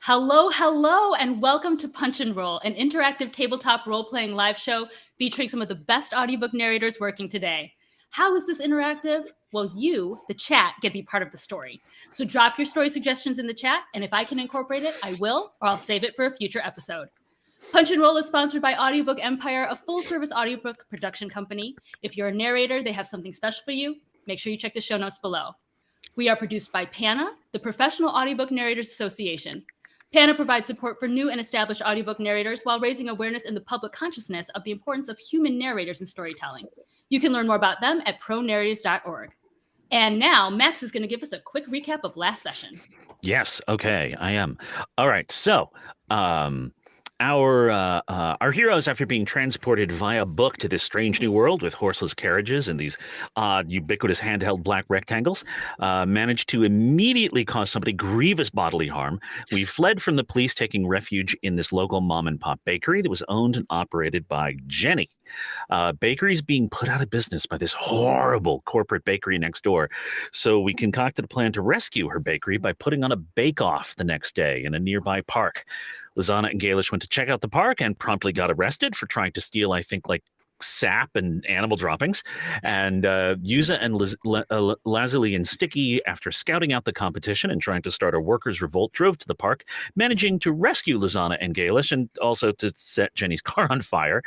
Hello, hello, and welcome to Punch and Roll, an interactive tabletop role-playing live show featuring some of the best audiobook narrators working today. How is this interactive? Well, you, the chat, get to be part of the story. So drop your story suggestions in the chat, and if I can incorporate it, I will, or I'll save it for a future episode. Punch and Roll is sponsored by Audiobook Empire, a full-service audiobook production company. If you're a narrator, they have something special for you. Make sure you check the show notes below. We are produced by PANA, the Professional Audiobook Narrators Association. PANA provides support for new and established audiobook narrators while raising awareness in the public consciousness of the importance of human narrators in storytelling. You can learn more about them at pronarrators.org. And now, Max is going to give us a quick recap of last session. Yes, okay, I am. All right, so our heroes, after being transported via book to this strange new world with horseless carriages and these odd, ubiquitous handheld black rectangles, managed to immediately cause somebody grievous bodily harm. We fled from the police, taking refuge in this local mom-and-pop bakery that was owned and operated by Jenny. Bakery's being put out of business by this horrible corporate bakery next door, so we concocted a plan to rescue her bakery by putting on a bake-off the next day in a nearby park. Lizana and Gaelish went to check out the park and promptly got arrested for trying to steal, I think, like sap and animal droppings. And Yuza and Lazuli and Sticky, after scouting out the competition and trying to start a workers' revolt, drove to the park, managing to rescue Lizana and Gaelish and also to set Jenny's car on fire.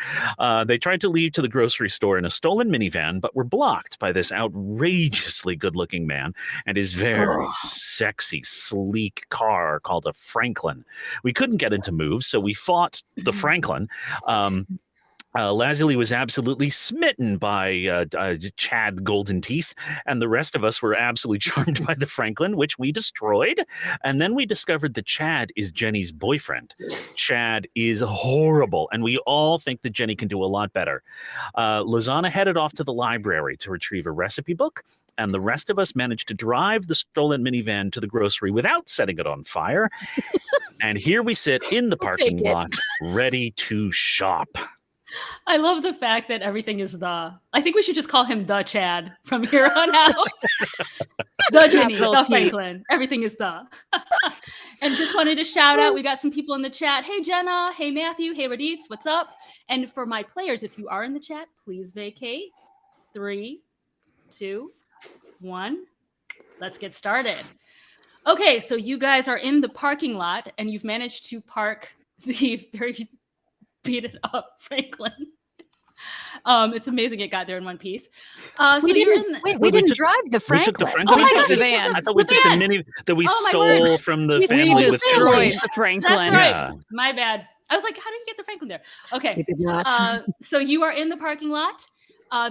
They tried to leave to the grocery store in a stolen minivan, but were blocked by this outrageously good-looking man and his very sexy, sleek car called a Franklin. We couldn't get him to move, so we fought the Franklin. Lazuli was absolutely smitten by Chad Golden Teeth, and the rest of us were absolutely charmed by the Franklin, which we destroyed. And then we discovered that Chad is Jenny's boyfriend. Chad is horrible, and we all think that Jenny can do a lot better. Lizana headed off to the library to retrieve a recipe book, and the rest of us managed to drive the stolen minivan to the grocery without setting it on fire. And here we sit in the parking lot, ready to shop. I love the fact that everything is the. I think we should just call him the Chad from here on out. The Jenny, the Franklin. Everything is the. And just wanted to shout out, we got some people in the chat. Hey, Jenna. Hey, Matthew. Hey, Raditz. What's up? And for my players, if you are in the chat, please vacate. 3, 2, 1. Let's get started. Okay, so you guys are in the parking lot, and you've managed to park the very beat it up Franklin. It's amazing it got there in one piece. We didn't drive the Franklin. We took the Franklin. We took the van. I thought we took the mini that we stole from the family. We destroyed the Franklin. That's right. Yeah. My bad. I was like, how did you get the Franklin there? Okay. We did not. So you are in the parking lot.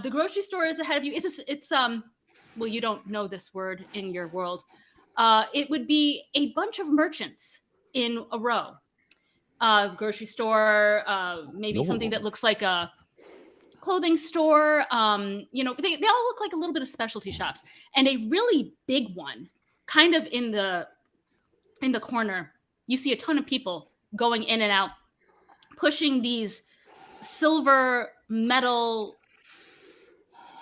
The grocery store is ahead of you. It's well, you don't know this word in your world. It would be a bunch of merchants in a row. Grocery store, maybe something that looks like a clothing store. They all look like a little bit of specialty shops. And a really big one, kind of in the corner, you see a ton of people going in and out, pushing these silver metal,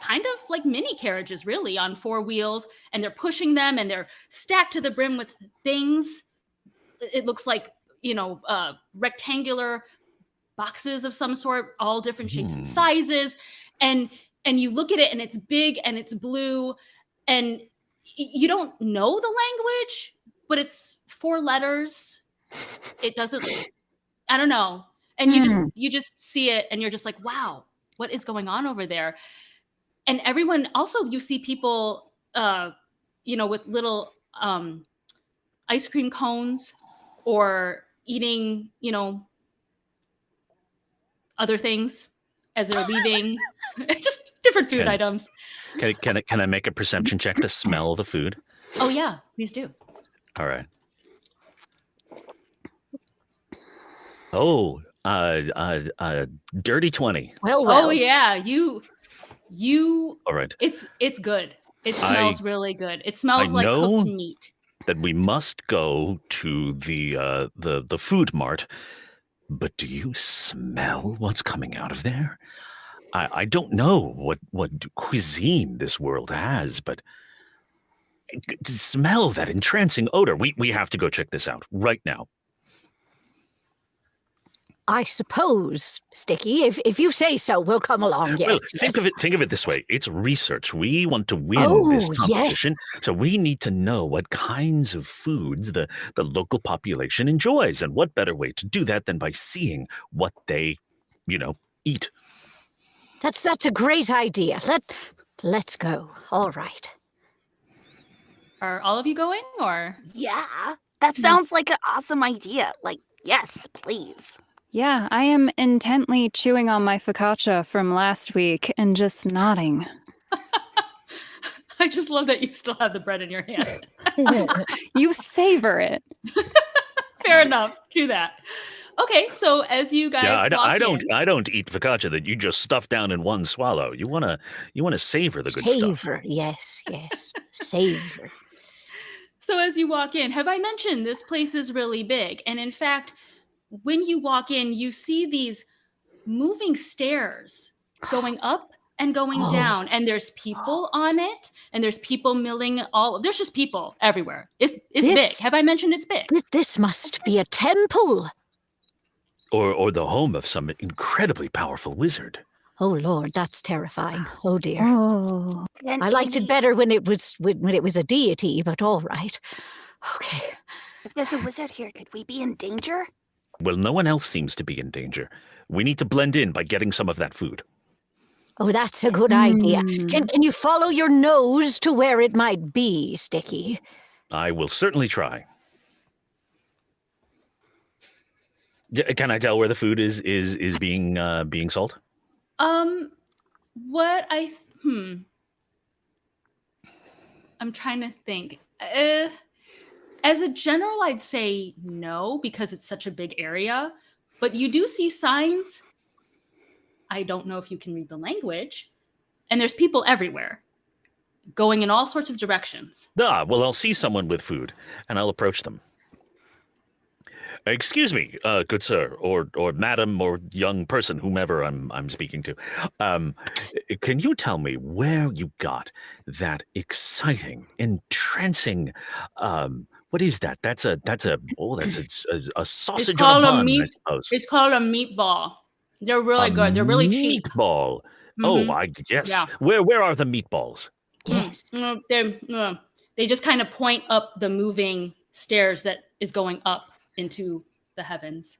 kind of like mini carriages, really, on 4 wheels. And they're pushing them, and they're stacked to the brim with things. It looks like rectangular boxes of some sort, all different shapes and sizes. And you look at it, and it's big, and it's blue, and you don't know the language, but it's 4 letters. It doesn't, I don't know. And you just see it, and you're just like, wow, what is going on over there? And everyone, also you see people, with little ice cream cones, or eating, other things as they're leaving. Just different food items. Can I make a perception check to smell the food? Oh yeah, please do. All right. Oh, dirty 20. Well. Oh yeah, you. All right. It's good. It smells really good. It smells like cooked meat. That we must go to the food mart, but do you smell what's coming out of there? I don't know what cuisine this world has, but smell that entrancing odor. We have to go check this out right now. I suppose, Sticky, if you say so, we'll come along. Yes. Well, yes. think of it this way. It's research. We want to win this Oh, competition, yes. so we need to know what kinds of foods the local population enjoys, and what better way to do that than by seeing what they, eat. That's a great idea. Let's go. All right. Are all of you going, or? Yeah, that sounds like an awesome idea. Like, yes, please. Yeah, I am intently chewing on my focaccia from last week and just nodding. I just love that you still have the bread in your hand. You savor it. Fair enough. Do that. Okay, so as you guys I don't eat focaccia that you just stuff down in one swallow. You wanna savor the good stuff. Savor, yes. Savor. So as you walk in, have I mentioned this place is really big? And in fact, when you walk in, you see these moving stairs going up and going down, and there's people on it, and there's people milling there's just people everywhere. It's big. Have I mentioned it's big? This must be a temple. Or the home of some incredibly powerful wizard. Oh Lord, that's terrifying. Oh dear. Oh. I liked it better when it was a deity, but all right. Okay. If there's a wizard here, could we be in danger? Well, no one else seems to be in danger. We need to blend in by getting some of that food. Oh, that's a good idea. Can you follow your nose to where it might be, Sticky? I will certainly try. Can I tell where the food is being sold? What I'm trying to think. As a general, I'd say no, because it's such a big area. But you do see signs. I don't know if you can read the language. And there's people everywhere, going in all sorts of directions. Well, I'll see someone with food, and I'll approach them. Excuse me, good sir, or madam, or young person, whomever I'm speaking to. Can you tell me where you got that exciting, entrancing? What is that? That's a sausage on a bun, I suppose. It's called a meatball. They're really good. They're really cheap. Meatball. Mm-hmm. Oh, yes. Yeah. Where are the meatballs? Yes. They just kind of point up the moving stairs that is going up into the heavens.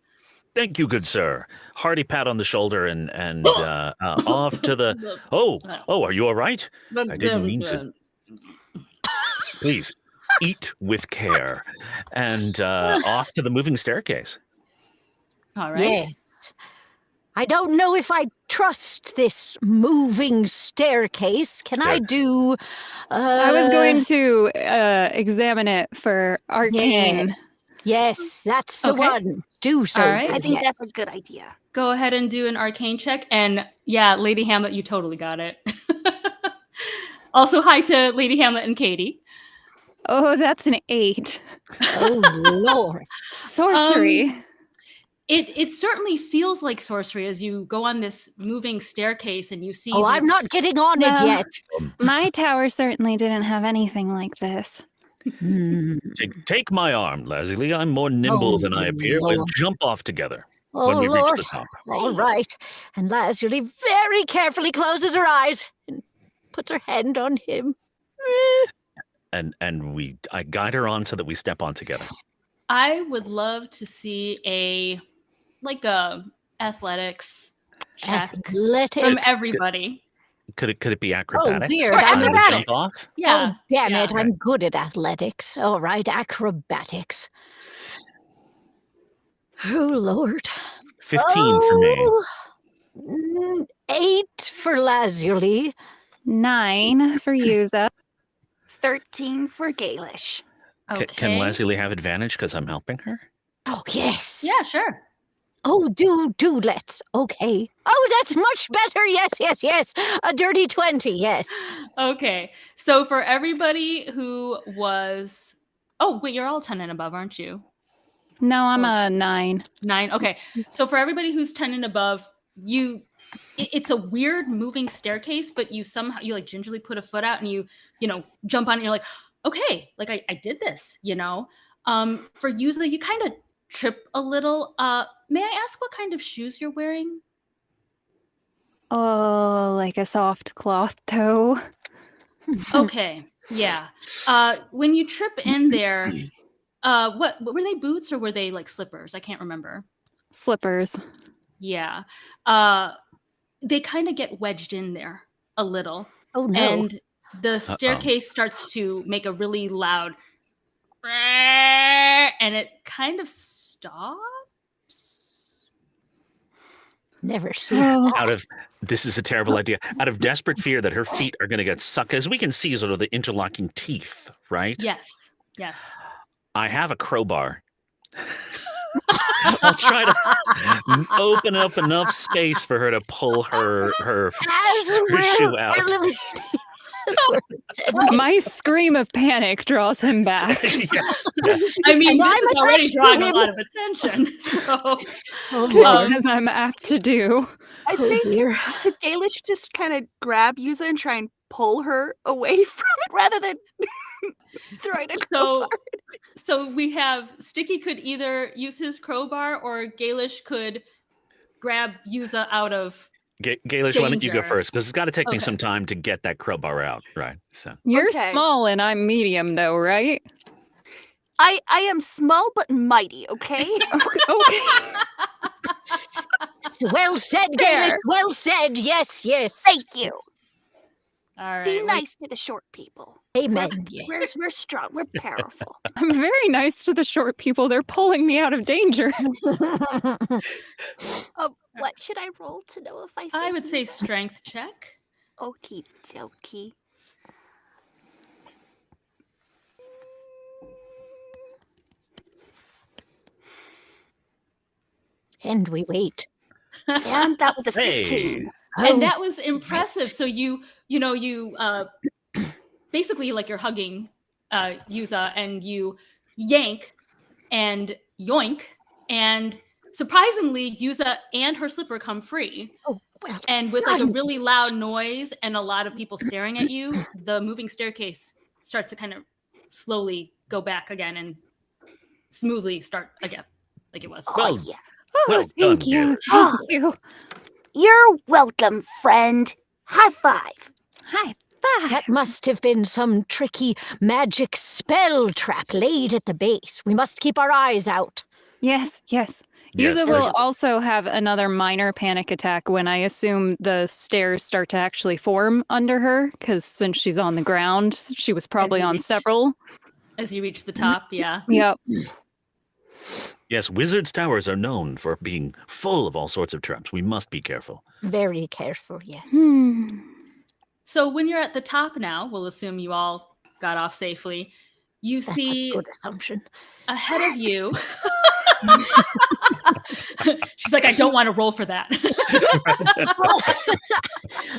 Thank you, good sir. Hearty pat on the shoulder and off to the. Oh, are you all right? I didn't mean to. Please eat with care, and off to the moving staircase. All right. Yes. I don't know if I trust this moving staircase. Can I do? I was going to examine it for arcane. Yes, that's the one. Do so. All right. I think that's a good idea. Go ahead and do an arcane check. And yeah, Lady Hamlet, you totally got it. Also, hi to Lady Hamlet and Katie. Oh, that's an 8. Oh, Lord. Sorcery. It certainly feels like sorcery as you go on this moving staircase and you see. Oh, I'm not getting on it yet. My tower certainly didn't have anything like this. Take my arm, Lazuli. I'm more nimble than I appear. We'll jump off together when we reach the top. All right. And Lazuli very carefully closes her eyes and puts her hand on him. And I guide her on so that we step on together. I would love to see a athletics check from everybody. Could it be acrobatics? Oh, dear. Acrobatics. Jump off? Yeah. Oh, damn it. I'm good at athletics. All right, acrobatics. Oh, Lord. 15 for me. 8 for Lazuli. 9 for Yuza. 13 for Gaelish. Okay. Can Lazuli have advantage because I'm helping her? Oh, yes. Yeah, sure. Oh, do let's. Okay. Oh, that's much better. Yes. A dirty 20, yes. Okay. So for everybody who was... Oh, wait, you're all 10 and above, aren't you? No, I'm a 9. 9. Okay. So for everybody who's 10 and above, it's a weird moving staircase, but you like gingerly put a foot out and you jump on it and you're like, okay, like I did this, For Yuza, you kind of trip a little, May I ask what kind of shoes you're wearing? Oh, like a soft cloth toe. Okay, yeah. When you trip in there, what were they, boots or were they like slippers? I can't remember. Slippers. Yeah. They kind of get wedged in there a little. Oh, no. And the staircase starts to make a really loud and it kind of stops. Never seen that. This is a terrible idea. Out of desperate fear that her feet are going to get sucked, as we can see sort of the interlocking teeth, right? Yes. I have a crowbar. I'll try to open up enough space for her to pull her shoe out. My scream of panic draws him back. Yes. I mean, this is already drawing a lot of attention. So, As I'm apt to do. I think to Gaelish just kind of grab Yuza and try and pull her away from it rather than throwing a crowbar. So we have Sticky could either use his crowbar or Gaelish could grab Yuza out of Gaelish, why don't you go danger. first? Because it's got to take me some time to get that crowbar out, right? So You're Okay. small and I'm medium, though, right? I am small but mighty, okay? Okay. Well said, Gaelish. Well said. Yes. Thank you. All right. Be nice to the short people. Amen. Yes. We're strong. We're powerful. I'm very nice to the short people. They're pulling me out of danger. What should I roll to know if I say I would say Yuza? strength check. Okie dokie. And we wait. And that was a 15. And that was impressive. So you basically like you're hugging Yuza and you yank and yoink and surprisingly Yuza and her slipper come free. Oh, well. And with like a really loud noise and a lot of people staring at you, the moving staircase starts to kind of slowly go back again and smoothly start again like it was. Well, yeah. well Thank done, you. Gaelish. Thank you. You're welcome, friend. High five. Hi. That must have been some tricky magic spell trap laid at the base. We must keep our eyes out. Yes. Yes, Yuza there's- will also have another minor panic attack when I assume the stairs start to actually form under her, because since she's on the ground, she was probably you on reach. several. As you reach the top, yeah. Yep. Yes, wizards' towers are known for being full of all sorts of traps. We must be careful. Very careful, yes. So when you're at the top now, we'll assume you all got off safely. You That's see a good assumption. ahead of you. She's like, I don't want to roll for that.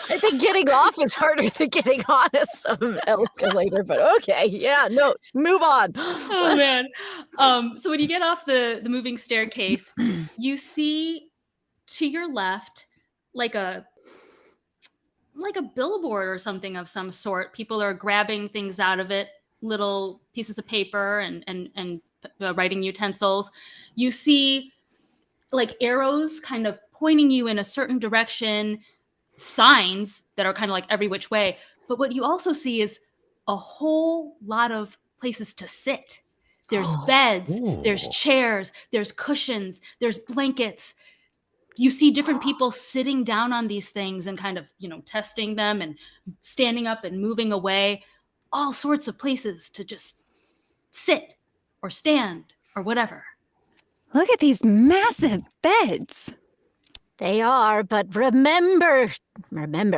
I think getting off is harder than getting on some escalator, but okay. Yeah, no, move on. Oh man. So when you get off the moving staircase, you see to your left like a billboard or something of some sort. People are grabbing things out of it, little pieces of paper and writing utensils. You see like arrows kind of pointing you in a certain direction, signs that are kind of like every which way. But what you also see is a whole lot of places to sit. There's beds, there's chairs, there's cushions, there's blankets. You see different people sitting down on these things and kind of, testing them and standing up and moving away. All sorts of places to just sit or stand or whatever. Look at these massive beds. They are, but remember,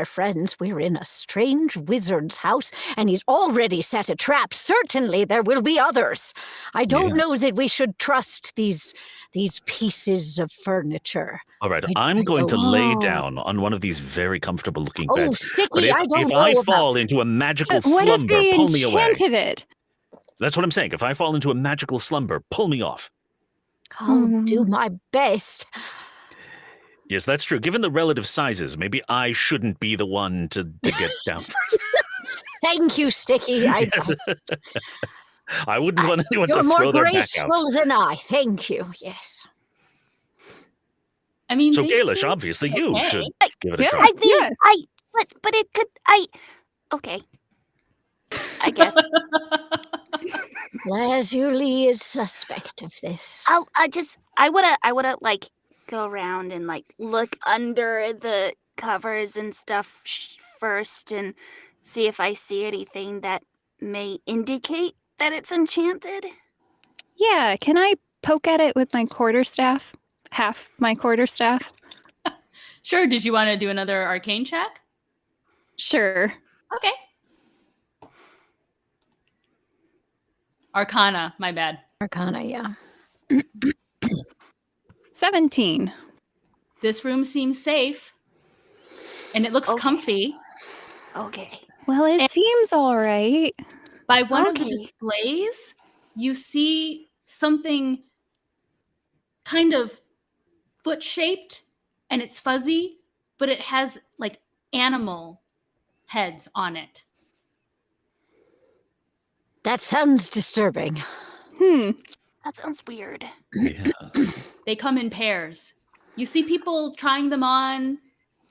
friends, we're in a strange wizard's house, and he's already set a trap. Certainly there will be others. I don't know that we should trust these pieces of furniture. All right, I I'm going to lay don't- down on one of these very comfortable looking Oh, beds. Sticky, But if I don't know I about fall into a magical What if slumber, they pull me away. enchanted it? That's what I'm saying. If I fall into a magical slumber, pull me off. I'll do my best. Yes, that's true. Given the relative sizes, maybe I shouldn't be the one to get down first. Thank you, Sticky. Yes. I wouldn't want anyone You're to more throw their back out. graceful than I. Thank you. Yes. I mean, So, they Gaelish, seem obviously, you okay. should give it a Yeah. try. I mean, Yes. but it could, okay. I guess. Lazuli is suspect of this. I woulda like go around and like look under the covers and stuff first and see if I see anything that may indicate that it's enchanted. Yeah, can I poke at it with my quarterstaff? Half my quarterstaff? Sure. Did you want to do another arcane check? Sure. Okay. Arcana, my bad. Arcana, yeah. 17. This room seems safe. And it looks Okay. comfy. Okay. Well, it seems all right. By one of the Okay. displays, you see something kind of foot-shaped, and it's fuzzy, but it has like animal heads on it. That sounds disturbing. That sounds weird. Yeah. They come in pairs. You see people trying them on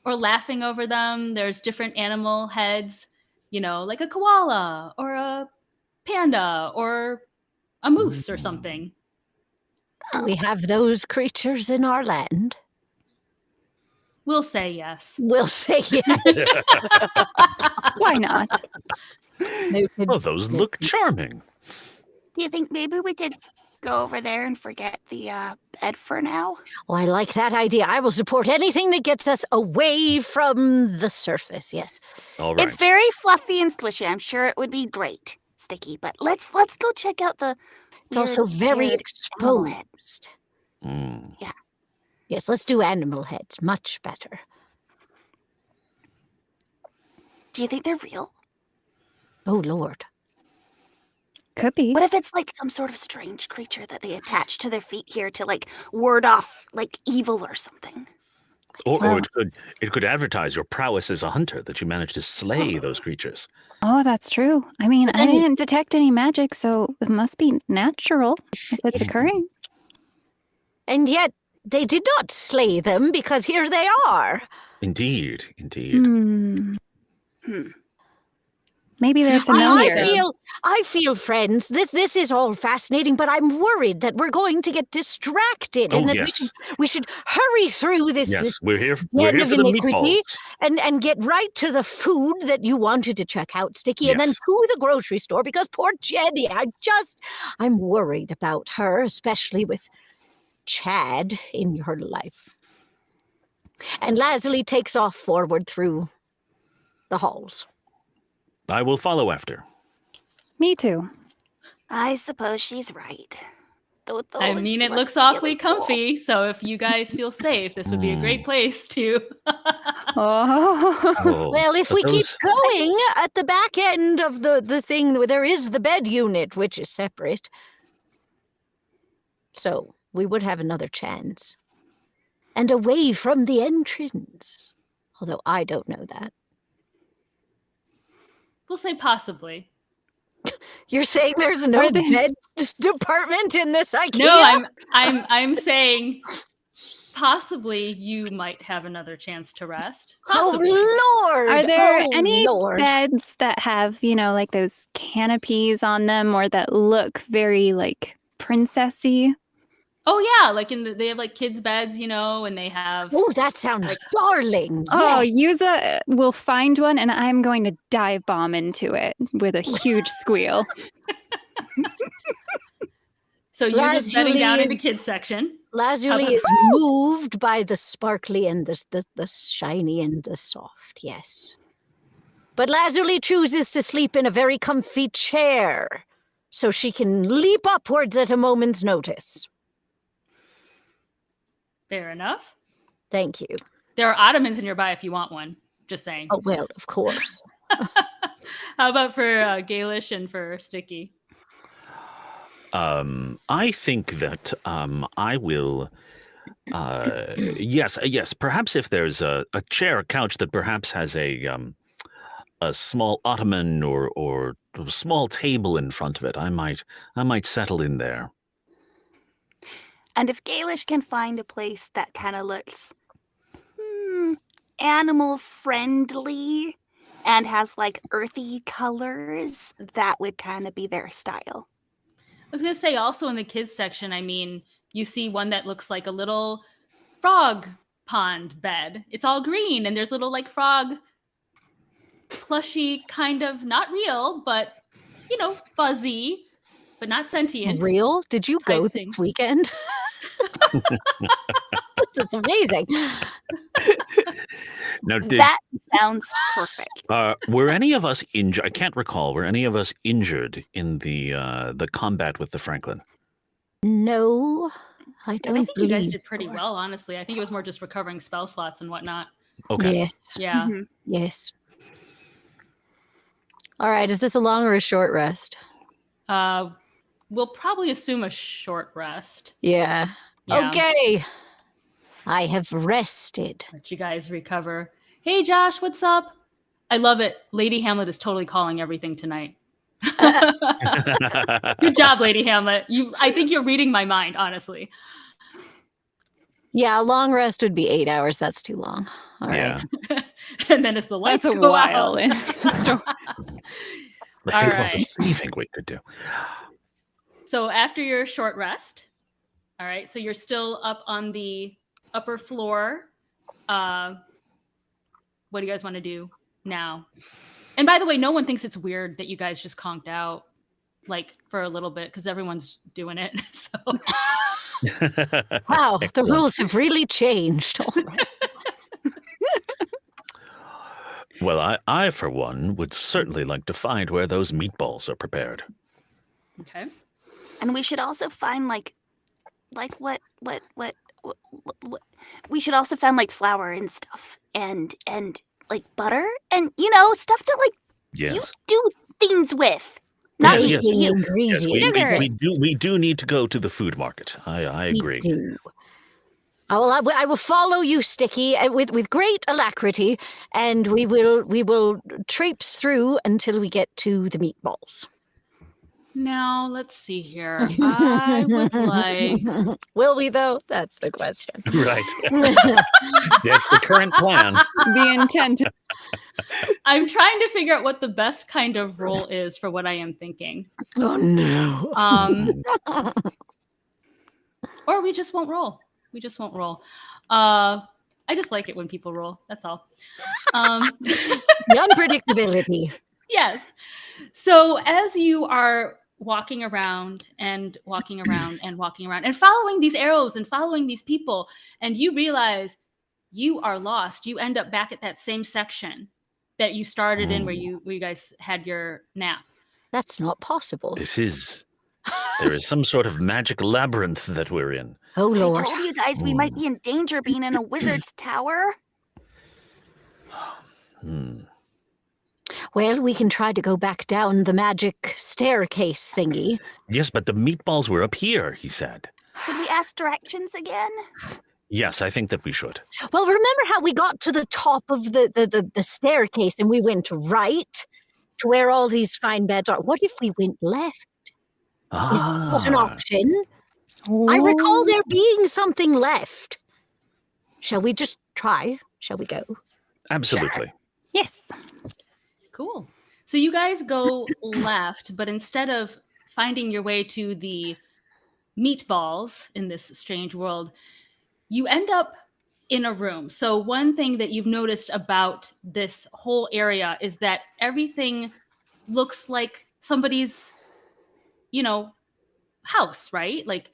or laughing over them. There's different animal heads, like a koala or a panda or a moose or something. Do we have those creatures in our land? We'll say yes. We'll say yes. Why not? Noted. Oh, those look charming. Do you think maybe we could go over there and forget the bed for now? Oh, I like that idea. I will support anything that gets us away from the surface. Yes. All right. It's very fluffy and squishy. I'm sure it would be great, Sticky. But let's go check out the. It's also very weird animal head. exposed. Mm. Yes, let's do animal heads. Much better. Do you think they're real? Oh, Lord. Could be. What if it's like some sort of strange creature that they attach to their feet here to like ward off like evil or something? Or it could advertise your prowess as a hunter, that you managed to slay those creatures. Oh, that's true. I mean, I didn't detect any magic, so it must be natural if it's occurring. And yet, they did not slay them because here they are. Indeed. Maybe they're familiar. I feel, friends, this is all fascinating, but I'm worried that we're going to get distracted and that we should hurry through this. Yes, this we're here den for of the iniquity meatballs. and get right to the food that you wanted to check out, Sticky, and then Yes. to the grocery store because poor Jenny, I'm worried about her, especially with Chad in her life. And Lazuli takes off forward through the halls. I will follow after. Me too. I suppose she's right. I mean, it looks awfully comfy, so if you guys feel safe, this would be a great place to. Oh. Well, if but we keep those- going at the back end of the thing, there is the bed unit, which is separate. So we would have another chance. And away from the entrance. Although I don't know that. We'll say possibly. You're saying there's no Are they- bed department in this IKEA? No, I'm saying possibly you might have another chance to rest. Possibly. Oh, Lord! Are there Oh, any Lord. beds that have, like those canopies on them or that look very like princessy? Oh yeah, like they have like kids' beds, and they have. Oh, that sounds darling. Oh, Yes. Yuza will find one and I'm going to dive bomb into it with a huge squeal. So Yuza's bedding down in the Lazuli kids section. Lazuli is moved by the sparkly and the shiny and the soft, yes. But Lazuli chooses to sleep in a very comfy chair so she can leap upwards at a moment's notice. Fair enough. Thank you. There are ottomans nearby if you want one. Just saying. Oh, well, of course. How about for Gaelish and for Sticky? I think that I will. Yes. Perhaps if there's a chair, a couch that perhaps has a small ottoman or a small table in front of it, I might settle in there. And if Gaelish can find a place that kind of looks animal friendly and has like earthy colors, that would kind of be their style. I was going to say also in the kids section, I mean, you see one that looks like a little frog pond bed. It's all green and there's little like frog plushy kind of not real, but fuzzy, but not sentient. Real? Did you go type this things. weekend? This is amazing. Now, That sounds perfect. were any of us injured? I can't recall. Were any of us injured in the combat with the Franklin? No, I I don't think you guys believe did pretty so. well, honestly. I think it was more just recovering spell slots and whatnot. Okay. Yes. Yeah. Mhm. Yes. All right. Is this a long or a short rest? We'll probably assume a short rest. Yeah. Yeah. Okay. I have rested. Let you guys recover. Hey, Josh, what's up? I love it. Lady Hamlet is totally calling everything tonight. Good job, Lady Hamlet. I think you're reading my mind, honestly. Yeah, a long rest would be 8 hours. That's too long. All right. Yeah. And then as the lights That's a go while out. in the story. But All think of all right. the thieving we could do. So after your short rest, all right, so you're still up on the upper floor. What do you guys want to do now? And by the way, no one thinks it's weird that you guys just conked out like for a little bit because everyone's doing it. So Wow, the Excellent. rules have really changed. All right. Well, I for one would certainly like to find where those meatballs are prepared. okay. And we should also find what we should also find like flour and stuff and like butter and stuff to like you Yes. do things with. Not Yes, you. yes. Baking you. ingredients. Sugar. We do need to go to the food market. I We agree. do. I will follow you, Sticky, with great alacrity, and we will traipse through until we get to the meatballs. Now let's see here. I would like. Will we though? That's the question. Right. That's the current plan. The intent. I'm trying to figure out what the best kind of role is for what I am thinking. Oh no. Or we just won't roll. We just won't roll. I just like it when people roll. That's all. The unpredictability. Yes. So as you are walking around and walking around and walking around and following these arrows and following these people, and you realize you are lost, you end up back at that same section that you started in where you guys had your nap. That's not possible. There is some sort of magic labyrinth that we're in. Oh I Lord. told you guys we might be in danger being in a wizard's tower. Well, we can try to go back down the magic staircase thingy. Yes, but the meatballs were up here, he said. Could we ask directions again? Yes, I think that we should. Well, remember how we got to the top of the staircase and we went right to where all these fine beds are? What if we went left? Is that an option? I recall there being something left. Shall we just try? Shall we go? Absolutely. Yes. Cool. So you guys go left, but instead of finding your way to the meatballs in this strange world, you end up in a room. So one thing that you've noticed about this whole area is that everything looks like somebody's, house, right? Like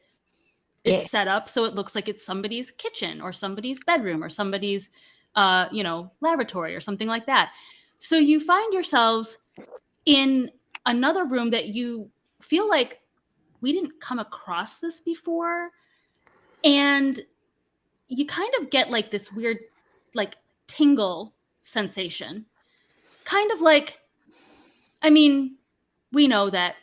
it's Yes. set up so it looks like it's somebody's kitchen or somebody's bedroom or somebody's, laboratory or something like that. So you find yourselves in another room that you feel like we didn't come across this before. And you kind of get like this weird, like tingle sensation. Kind of like, we know that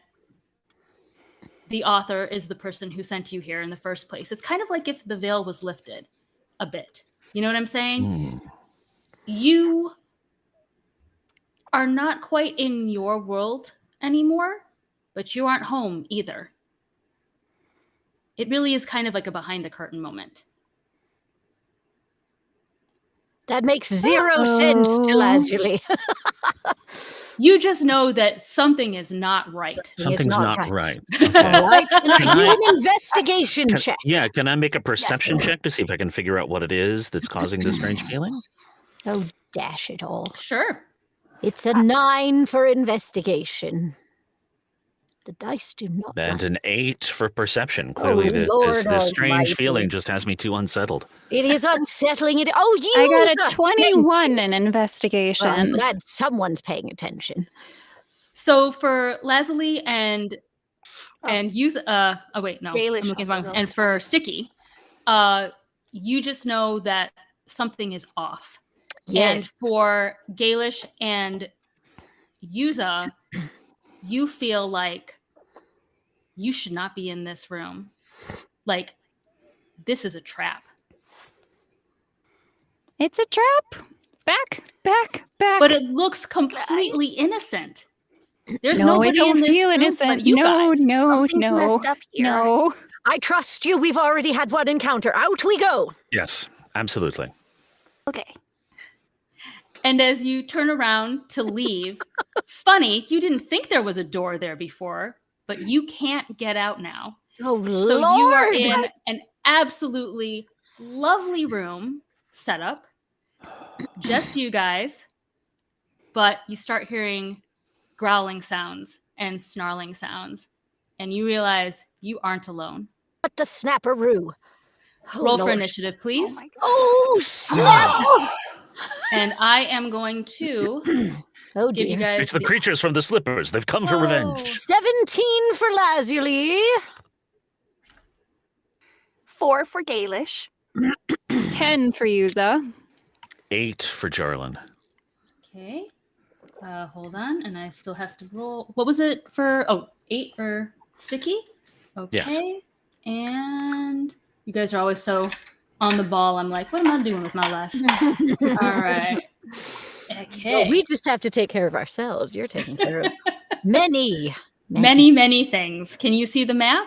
the author is the person who sent you here in the first place. It's kind of like if the veil was lifted a bit. You know what I'm saying? You are not quite in your world anymore, but you aren't home either. it really is kind of like a behind the curtain moment. That makes zero sense to Lazuli. You just know that something is not right. Something's not right. All Okay. right. Can I Can do I- an investigation check? Yeah, can I make a perception check to see if I can figure out what it is that's causing this strange feeling? Oh, dash it all. Sure. It's a 9 for investigation. The dice do not And like an 8 for perception. Clearly, Lord this strange almighty. feeling just has me too unsettled. It is unsettling. Oh, you! I got a 21 in investigation. I'm glad someone's paying attention. So for Lazuli and use oh wait, no. Baelish I'm looking also wrong. will. And for Sticky, you just know that something is off. Yes. And for Gaelish and Yuza, you feel like you should not be in this room. Like, this is a trap. It's a trap. Back. But it looks completely innocent. There's no, nobody I don't in this feel room innocent. but you guys. No. Something's messed up here. No. I trust you. We've already had one encounter. Out we go. Yes, absolutely. Okay. And as you turn around to leave, funny, you didn't think there was a door there before, but you can't get out now. Oh, So Lord. you are in an absolutely lovely room set up, just you guys, but you start hearing growling sounds and snarling sounds, and you realize you aren't alone. What the snapperoo? Oh, Roll for Lord. initiative, please. Oh my God. Oh, snap! And I am going to Oh, give you dear. guys It's the creatures from the slippers. They've come for revenge. 17 for Lazuli. 4 for Gaelish. 10 for Yuza. 8 for Jarlin. Okay. Hold on, and I still have to roll. What was it for? Oh, 8 for Sticky. Okay. And you guys are always so on the ball. I'm like, what am I doing with my life? All right. Okay. No, we just have to take care of ourselves. You're taking care of many. Many things. Can you see the map?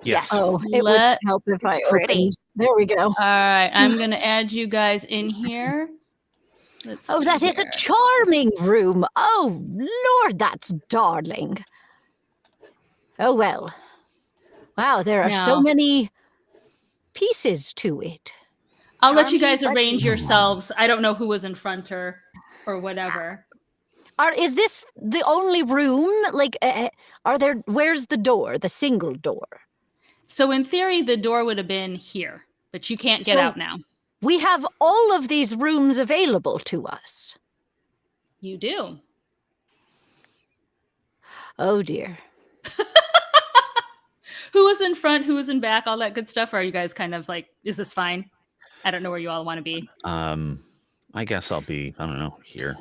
Yes. Oh, it Let- would help if I Pretty. opened. There we go. All right. I'm going to add you guys in here. Let's Oh, see that is a here. charming room. Oh, Lord, that's darling. Oh, well. Wow, there are so Now- many pieces to it. I'll let you Charming guys arrange buddy. yourselves. I don't know who was in front or whatever. Is this the only room? Like, where's the door, the single door? So in theory, the door would have been here, but you can't get So- out now. We have all of these rooms available to us. You do. Oh, dear. Who was in front? Who was in back? All that good stuff. Or are you guys kind of like, is this fine? I don't know where you all want to be. I guess I'll be, I don't know, here.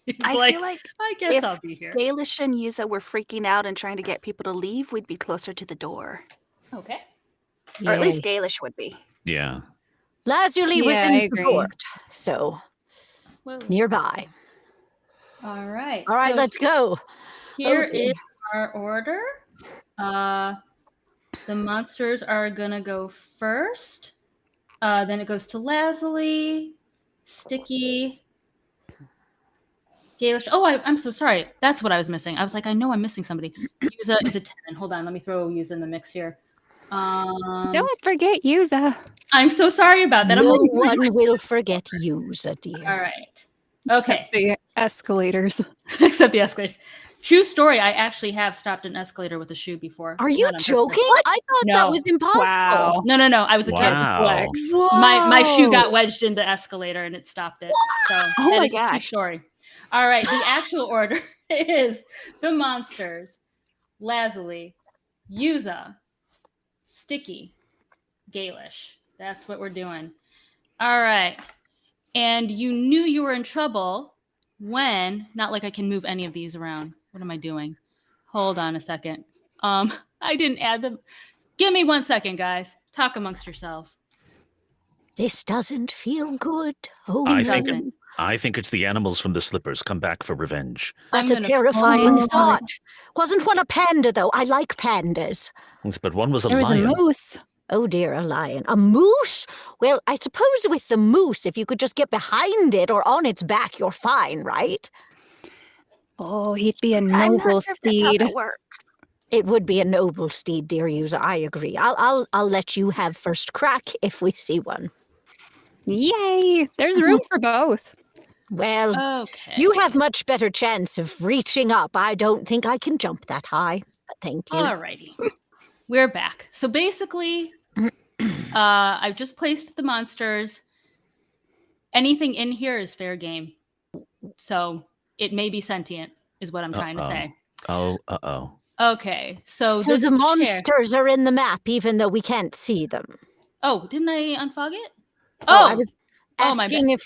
It's I like, feel like I guess if I'll be here. Gaelish and Yuza were freaking out and trying to get people to leave, we'd be closer to the door. Okay. Or at least Yay. Gaelish would be. Yeah. Lazuli was Yeah, in I agree. support, so Well, nearby. all right. All right, so let's go. Here Okay. is our order. The monsters are gonna go first. Then it goes to Lazuli, Sticky, Gaelish. Oh, I'm so sorry. That's what I was missing. I was like, I know I'm missing somebody. Yuza is a 10. Hold on, let me throw Yuza in the mix here. Don't forget Yuza. I'm so sorry about that. I'm No like, one will forget you, dear. all right. Okay. Except the escalators. Except the escalators. True story. I actually have stopped an escalator with a shoe before. Are you Not on purpose. joking? I thought No. that was impossible. Wow. No. I was a kid. Wow. Flex. My shoe Whoa. got wedged in the escalator and it stopped it. So Oh that my is a true gosh. story. All right. The actual order is the monsters, Lazuli, Yuza, Sticky, Gaelish. That's what we're doing. All right. And you knew you were in trouble when, not like I can move any of these around. What am I doing? Hold on a second. I didn't add them. Give me 1 second, guys. Talk amongst yourselves. This doesn't feel good. Oh, I no. think Doesn't. I think it's the animals from the slippers come back for revenge. That's a gonna- terrifying Oh. thought. Wasn't one a panda, though? I like pandas. Yes, but one was a There was lion. a moose. Oh dear, a lion. A moose? Well, I suppose with the moose, if you could just get behind it or on its back, you're fine, right? Oh, he'd be a I'm noble not sure if that's how steed. that works. It would be a noble steed, dear user. I agree. I'll let you have first crack if we see one. Yay! There's room for both. Well, Okay. you have much better chance of reaching up. I don't think I can jump that high. But thank you. Alrighty. We're back. So basically, I've just placed the monsters. Anything in here is fair game. So it may be sentient, is what I'm trying to say. Oh, uh-oh. Okay. So So this the chair- monsters are in the map, even though we can't see them. Oh, didn't I unfog it? I was Oh, my asking if.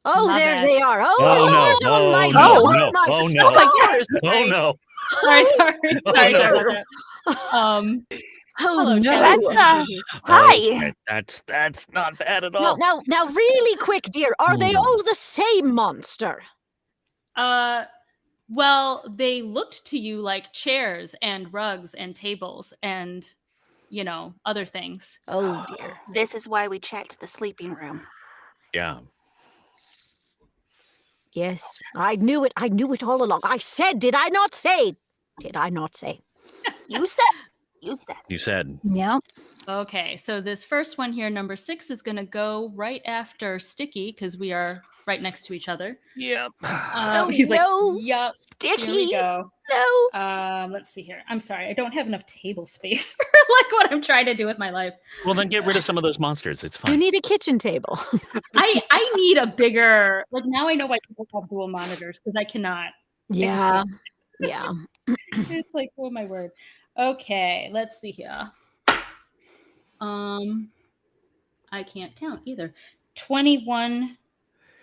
Oh, My there bad. they are. Oh, Oh, no. Lord Oh, almighty. no. Oh, No. my Oh, no. stars. Oh, no. sorry. Sorry no. about that. Oh, Hello, no. chat. Hi. Okay, that's not bad at all. Now, really quick, dear. Are they Hmm. all the same monster? Well, they looked to you like chairs and rugs and tables and, other things. Oh, dear. This is why we checked the sleeping room. Yeah. Yes, I knew it. I knew it all along. I said, did I not say? Did I not say? You said. You said. You said. Yeah. Okay, so this first one here, number 6, is going to go right after Sticky because we are right next to each other. Yep. He's no, like, yup, Sticky. here we go. No. Let's see here. I'm sorry, I don't have enough table space for like what I'm trying to do with my life. Well, then get rid of some of those monsters. It's You fine. need a kitchen table. I need a bigger, like now I know why people have dual monitors because I cannot. Yeah. Yeah. It's like, oh my word. Okay, let's see here. I can't count either. 21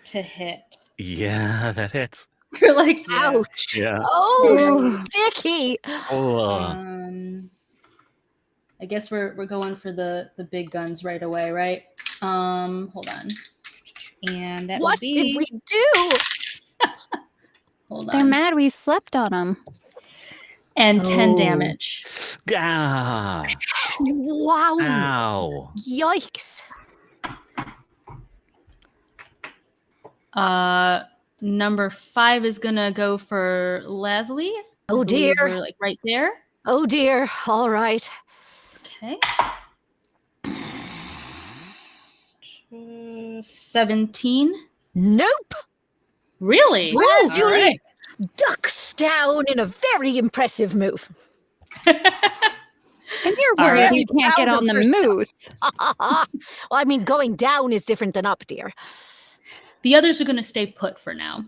to hit. Yeah, that hits. You're like, yeah. Ouch. Yeah. Oh, Sticky. Oh, I guess we're going for the big guns right away, right? Hold on. And that What would be did we do? hold They're on. mad we slept on them. And 10 Oh. damage. ah, Wow. ow. Yikes. Number 5 is gonna go for Leslie. I Oh, believe dear. we're, like right there. Oh, dear. All right. Okay. 17. Nope. Really? Well, All right. ducks down in a very impressive move. And you're All worried right. you can't get Proud on of the herself. moose. Well, I mean, going down is different than up, dear. The others are gonna stay put for now.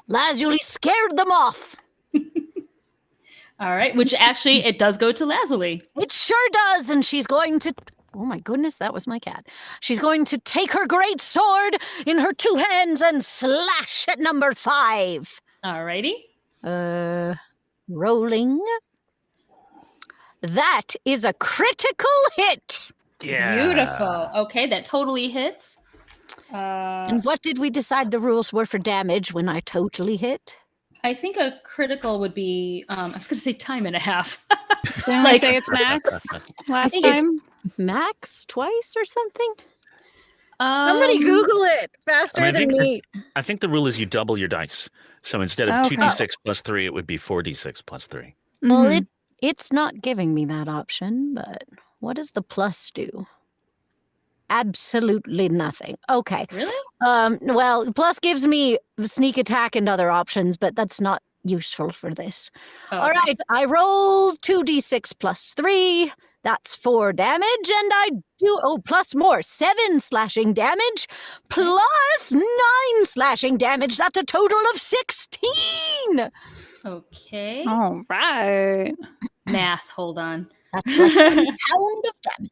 Lazuli scared them off. All right, which actually it does go to Lazuli. It sure does, and she's going to. Oh my goodness, that was my cat. She's going to take her great sword in her 2 hands and slash at number 5. Alrighty. Rolling. That is a critical hit. Yeah. Beautiful. Okay, that totally hits. And what did we decide the rules were for damage when I totally hit? I think a critical would be I was gonna say time and a half. Didn't Like- I say it's max last think it's- time? Max twice or something? Google it faster I than think- me. I think the rule is you double your dice. So instead of Okay. 2d6 plus 3, it would be 4d6 plus 3. Well, Mhm. it's not giving me that option, but what does the plus do? Absolutely nothing. Okay. Really? Well, plus gives me sneak attack and other options, but that's not useful for this. Oh, All right, I roll 2d6 plus 3. That's 4 damage, and I do plus more 7 slashing damage plus 9 slashing damage. That's a total of 16. Okay. All right. Math. Hold on. That's like a pound of damage.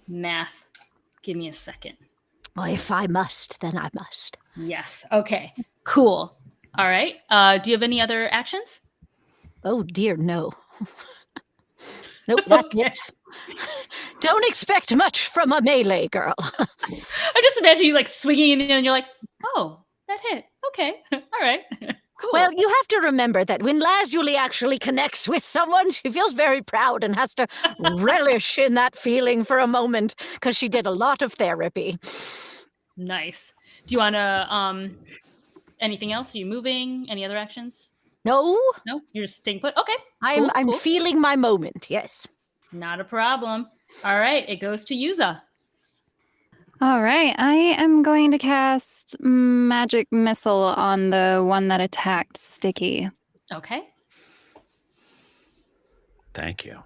Math. Give me a second. Well, if I must, then I must. Yes. Okay. Cool. All right. Do you have any other actions? Oh dear, no. Nope, that's Okay. it. Don't expect much from a melee girl. I just imagine you like swinging it and you're like, oh, that hit. Okay. All right. Cool. Well, you have to remember that when Lazuli actually connects with someone, she feels very proud and has to relish in that feeling for a moment because she did a lot of therapy. Nice. Do you want to, anything else? Are you moving? Any other actions? No, No? You're just staying put? Okay. I'm cool. feeling my moment, yes. Not a problem. All right. It goes to Yuza. All right, I am going to cast Magic Missile on the one that attacked Sticky. Okay. Thank you.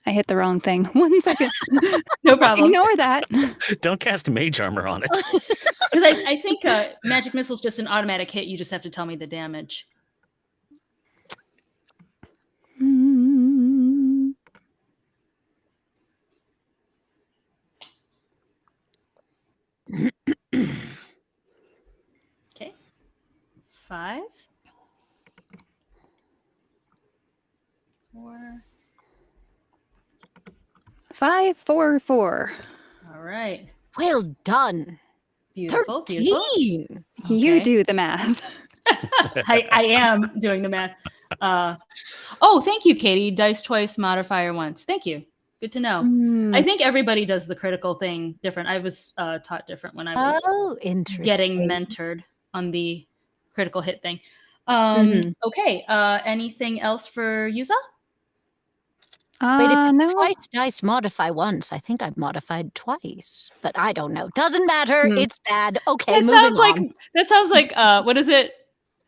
I hit the wrong thing. 1 second. No problem. Ignore that. Don't cast mage armor on it. Because I think Magic Missile is just an automatic hit. You just have to tell me the damage. Okay. 5. 4. 5, 4, 4. All right. Well done. Beautiful. 13. Beautiful. You Okay. do the math. I am doing the math. Oh, thank you, Katie. Dice twice, modifier once. Thank you. Good to know. I think everybody does the critical thing different. I was taught different when I was Interesting. getting mentored on the critical hit thing. Mhm. Okay. Anything else for Yuza? Wait, if it's No. twice dice modify once, I think I've modified twice. But I don't know. Doesn't matter. It's bad. Okay, That moving sounds like on. what is it?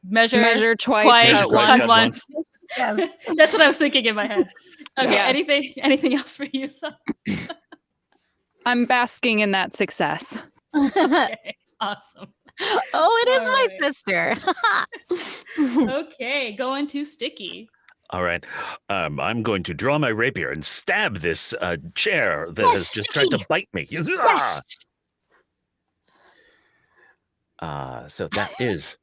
Measure twice, Measure cut twice, once. cut once. Yes. That's what I was thinking in my head. Okay. Yeah. Anything else for Yuza? I'm basking in that success. Okay. Awesome. Oh, it is All my right. sister. Okay, going to Sticky. All right. I'm going to draw my rapier and stab this chair that Yes, has just tried to Sticky. bite me. Yes. So that is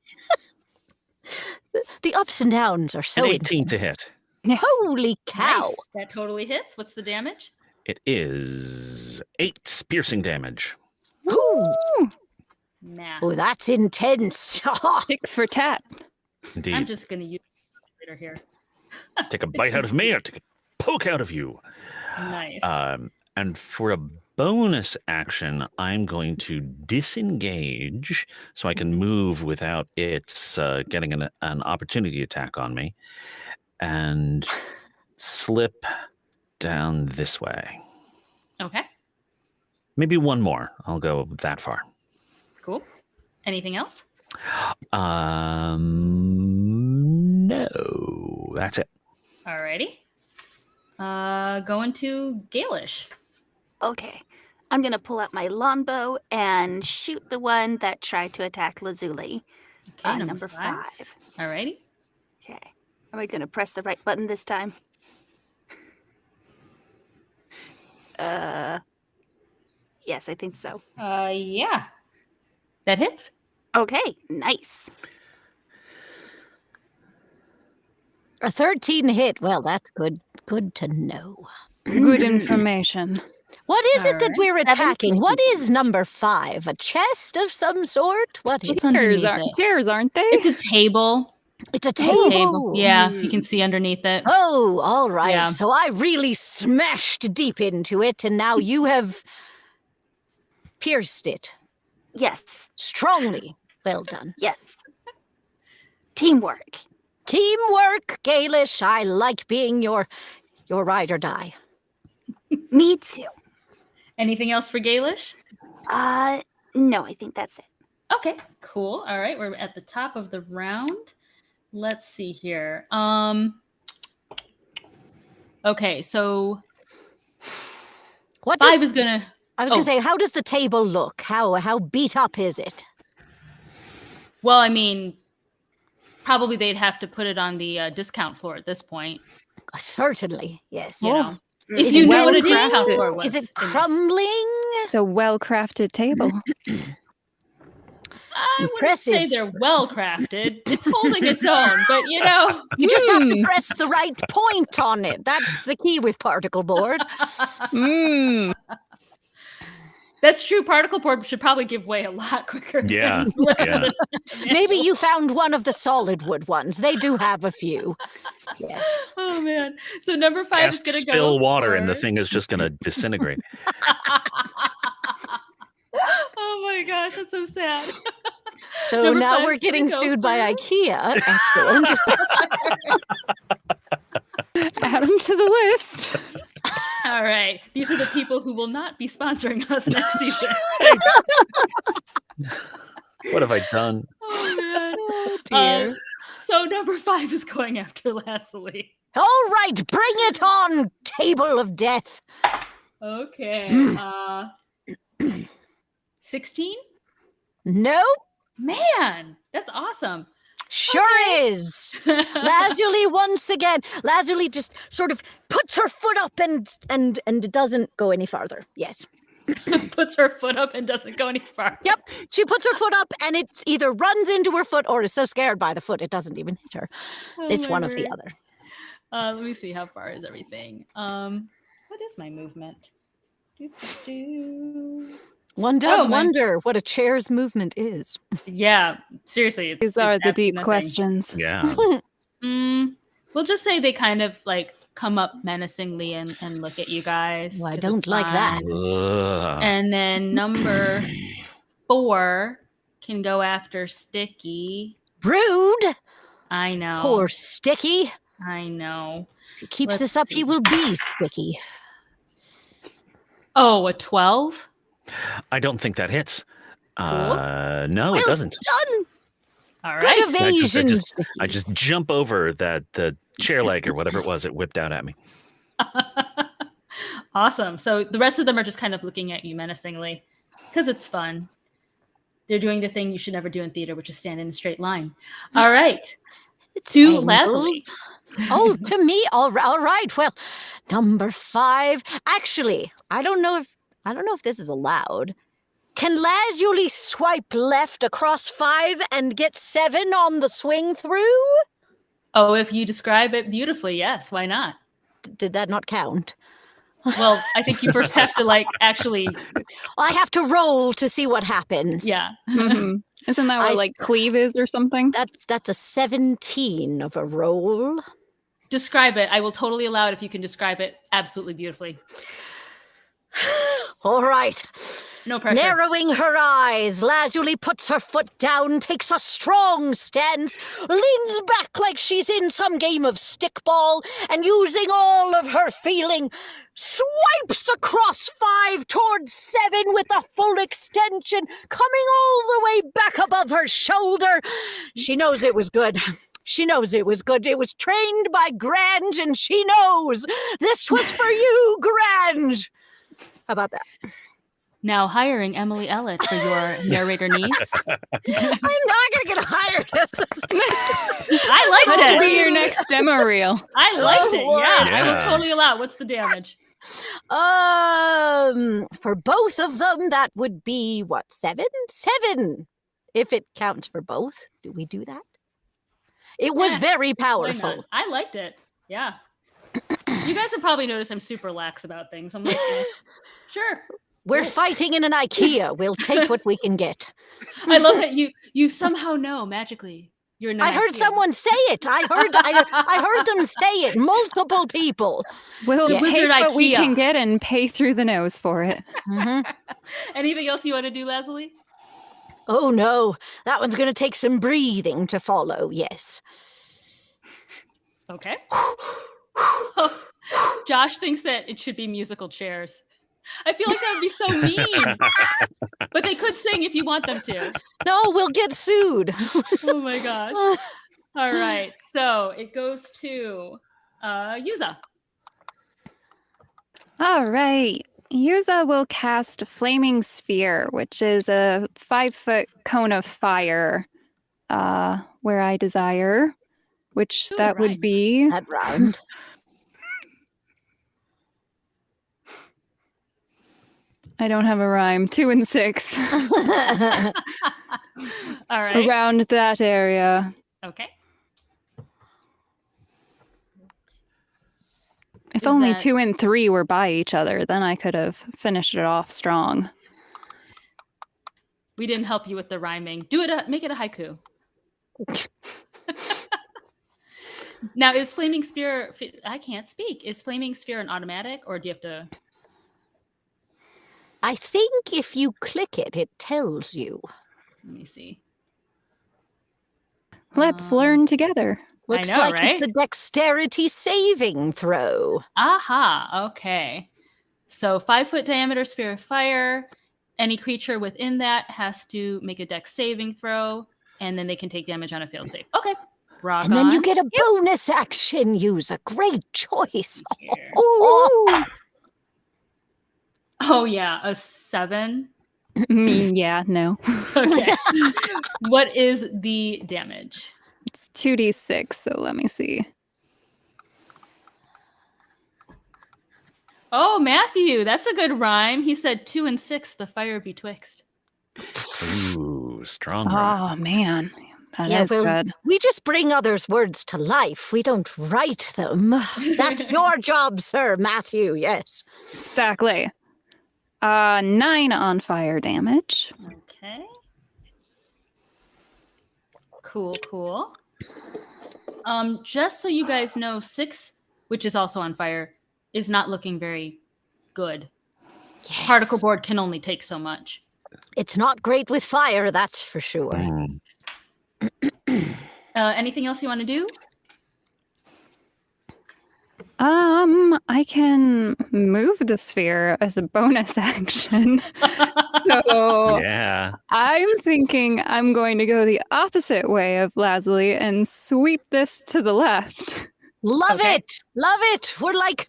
The ups and downs are so an 18 to intense. hit. Yes. Holy cow. Nice. That totally hits. What's the damage? It is 8 piercing damage. Ooh. Nah. Oh, that's intense. Tick for tat. Indeed. I'm just going to use it later here. Take a bite out of me or take a poke out of you. Nice. And for a bonus action, I'm going to disengage so I can move without it getting an opportunity attack on me and slip down this way. Okay, Maybe one more. I'll go that far. cool. Anything else? No, that's it. Alrighty. Going to Galish. Okay. I'm going to pull out my longbow and shoot the one that tried to attack Lazuli. Okay, Number 5. Alrighty. Okay. Are we going to press the right button this time? Yes, I think so. Yeah. That hits. Okay, nice. A 13 hit. Well, that's good. Good to know. Good information. What is it that Alright. we're 7 attacking? What is number 5? A chest of some sort? What is It's it? underneath Chairs, it. aren't they? It's a table. It's a It's a table. table. Yeah, you can see underneath it. Oh, all right. Yeah. So I really smashed deep into it, and now you have pierced it Yes, strongly. Well done. yes. Teamwork. Teamwork, Galish. I like being your ride or die. Me too. Anything else for Galish? No, I think that's it. Okay, cool. All right, we're at the top of the round. Let's see here. Okay, so What 5 does, is gonna. I was going oh. to say, how does the table look? How beat up is it? Well, I mean, probably they'd have to put it on the discount floor at this point. Certainly, yes. You know, if Is you it knew what a welding? discount floor was. Is it in this. crumbling? It's a well-crafted table. I wouldn't say Impressive. they're well crafted. It's holding its own, but You just have to press the right point on it. That's the key with particle board. Mmm. that's true. Particle board should probably give way a lot quicker. Yeah, than the rest of yeah. the Maybe manual. you found one of the solid wood ones. They do have a few. Yes. Oh man! So number 5 is Cast going to go. spill water, and the for- thing is just going to disintegrate. Oh my gosh, that's so sad. So Number now 5 we're is gonna getting go sued by for- IKEA. Excellent. Add them to the list. All right, these are the people who will not be sponsoring us next season. What have I done? Oh man! Oh dear. So number 5 is going after Leslie. All right, bring it on, table of death. Okay. 16? No, Man, that's awesome. sure is. Lazuli once again. Lazuli just sort of puts her foot up and it doesn't go any farther. Yes. Puts her foot up and doesn't go any farther. Yep. She puts her foot up and it either runs into her foot or is so scared by the foot it doesn't even hit her. Oh It's my one of the word. other. Let me see, how far is everything? What is my movement? Doo-doo-doo. One does Oh, my- wonder what a chair's movement is. Yeah, seriously, it's These are it's the absolutely deep nothing. questions. Yeah. We'll just say they kind of like come up menacingly and look at you guys. Well, I 'cause don't it's like that. fun. Ugh. And then number 4 can go after Sticky. Rude. I know. Poor Sticky. I know. If he keeps Let's this up, see. he will be Sticky. Oh, a 12? I don't think that hits. No, Well it doesn't. done. All Good right. evasion, just- Sticky. I just jump over the chair leg or whatever it was it whipped out at me. Awesome. So the rest of them are just kind of looking at you menacingly because it's fun. They're doing the thing you should never do in theater, which is stand in a straight line. All right. To angled. Leslie. Oh, to me. All right. Well, number 5. Actually, I don't know if this is allowed. Can Lazuli swipe left across 5 and get 7 on the swing through? Oh, if you describe it beautifully, yes. Why not? Did that not count? Well, I think you first have to like actually, I have to roll to see what happens. yeah. Mhm. Isn't that what I- like cleave is or something? That's a 17 of a roll. Describe it. I will totally allow it if you can describe it absolutely beautifully. All right. No pressure. Narrowing her eyes, Lazuli puts her foot down, takes a strong stance, leans back like she's in some game of stickball, and using all of her feeling, swipes across 5 towards 7 with a full extension, coming all the way back above her shoulder. She knows it was good. She knows it was good. It was trained by Grange, and she knows this was for you, Grange. How about that? Now hiring Emily Ellett for your narrator needs. I'm not gonna get hired as I liked That should it. be your next demo reel. I liked it. Lord. Yeah, I will Yeah. totally allow it. What's the damage? For both of them, that would be what, 7? 7, if it counts for both. Do we do that? It was Yeah, very Why powerful. not? I liked it. Yeah. You guys have probably noticed I'm super lax about things. I'm like, sure. We're fighting in an IKEA. We'll take what we can get. I love that you somehow know magically. You're in an I heard IKEA. someone say it. I heard them say it. Multiple people. We'll The take Wizard what we IKEA. can get and pay through the nose for it. Mhm. Anything else you want to do, Leslie? Oh no, that one's going to take some breathing to follow. Yes. Okay. Josh thinks that it should be musical chairs. I feel like that would be so mean. But they could sing if you want them to. No, we'll get sued. Oh my gosh. All right. So it goes to Yuza. All right. Yuza will cast Flaming Sphere, which is a 5-foot cone of fire where I desire, which Ooh, it that would rhymes. be That round. I don't have a rhyme. 2 and 6. All right. Around that area. Okay. If Is only that- 2 and 3 were by each other, then I could have finished it off strong. We didn't help you with the rhyming. Do it. Make it a haiku. Now, is Flaming Spear... I can't speak. Is Flaming Spear an automatic, or do you have to... I think if you click it, it tells you. Let me see. Let's learn together. Looks know, like right? it's a dexterity saving throw. Aha. Okay. So 5-foot diameter sphere of fire. Any creature within that has to make a dex saving throw, and then they can take damage on a failed save. Okay. Rock And then you on. get a bonus action use. A great choice. Here. Oh, Oh, yeah. A 7. Yeah, no. Okay. What is the damage? It's 2d6, so let me see. Oh, Matthew, that's a good rhyme. He said 2 and 6, the fire betwixt. Ooh, strong rhyme. Oh, man. That yeah, is well, good. we just bring others' words to life. We don't write them. That's your job, sir, Matthew, yes. Exactly. 9 on fire damage. Okay. Cool. Just so you guys know, 6, which is also on fire, is not looking very good. Yes. Particle board can only take so much. It's not great with fire, that's for sure. Mm. Anything else you want to do? I can move the sphere as a bonus action. So Yeah. I'm thinking I'm going to go the opposite way of Lazuli and sweep this to the left. Love Okay. it! Love it! We're like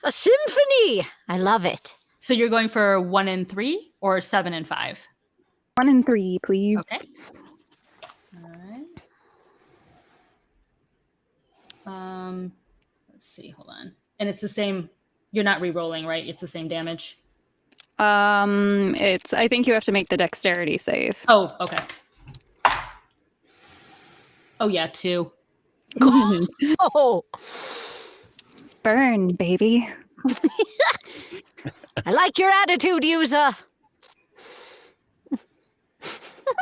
a symphony! I love it. So you're going for 1 and 3 or 7 and 5? 1 and 3, please. Okay. All right. Let's see. Hold on. And it's the same. You're not re-rolling, right? It's the same damage. I think you have to make the dexterity save. Oh, okay. Oh yeah, 2. Oh, Burn, baby. I like your attitude, Yuza.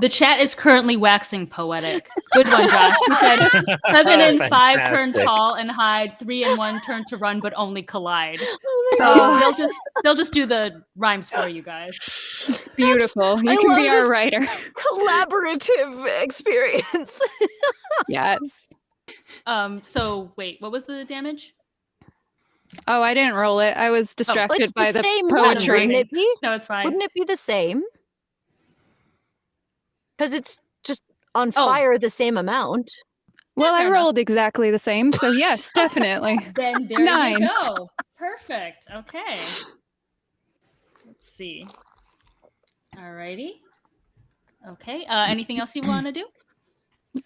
The chat is currently waxing poetic. Good one, Josh. He said 7 and 5 turn Fantastic. tall and hide. 3 and 1 turn to run, but only collide. Oh my So God. they'll just do the rhymes for you guys. It's beautiful. You I can love be our this. writer. Collaborative experience. Yes. So wait, what was the damage? Oh, I didn't roll it. I was distracted It's by the the same one, poetry. wouldn't it be? No, it's fine. Wouldn't it be the same? Because it's just on Oh. fire the same amount. Well, I fair enough. rolled exactly the same, so yes, definitely. Then there 9. you go. Perfect. Okay. Let's see. Alrighty. Okay. Anything else you want to do?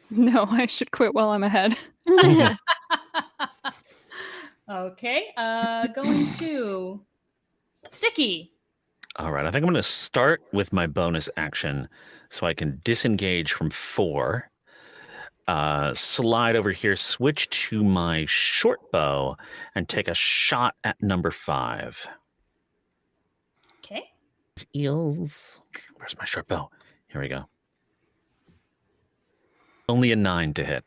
No, I should quit while I'm ahead. Okay. Going to Sticky. All right. I think I'm going to start with my bonus action so I can disengage from 4. Slide over here, switch to my short bow, and take a shot at number 5. Okay. Eels. Where's my short bow? Here we go. Only a 9 to hit.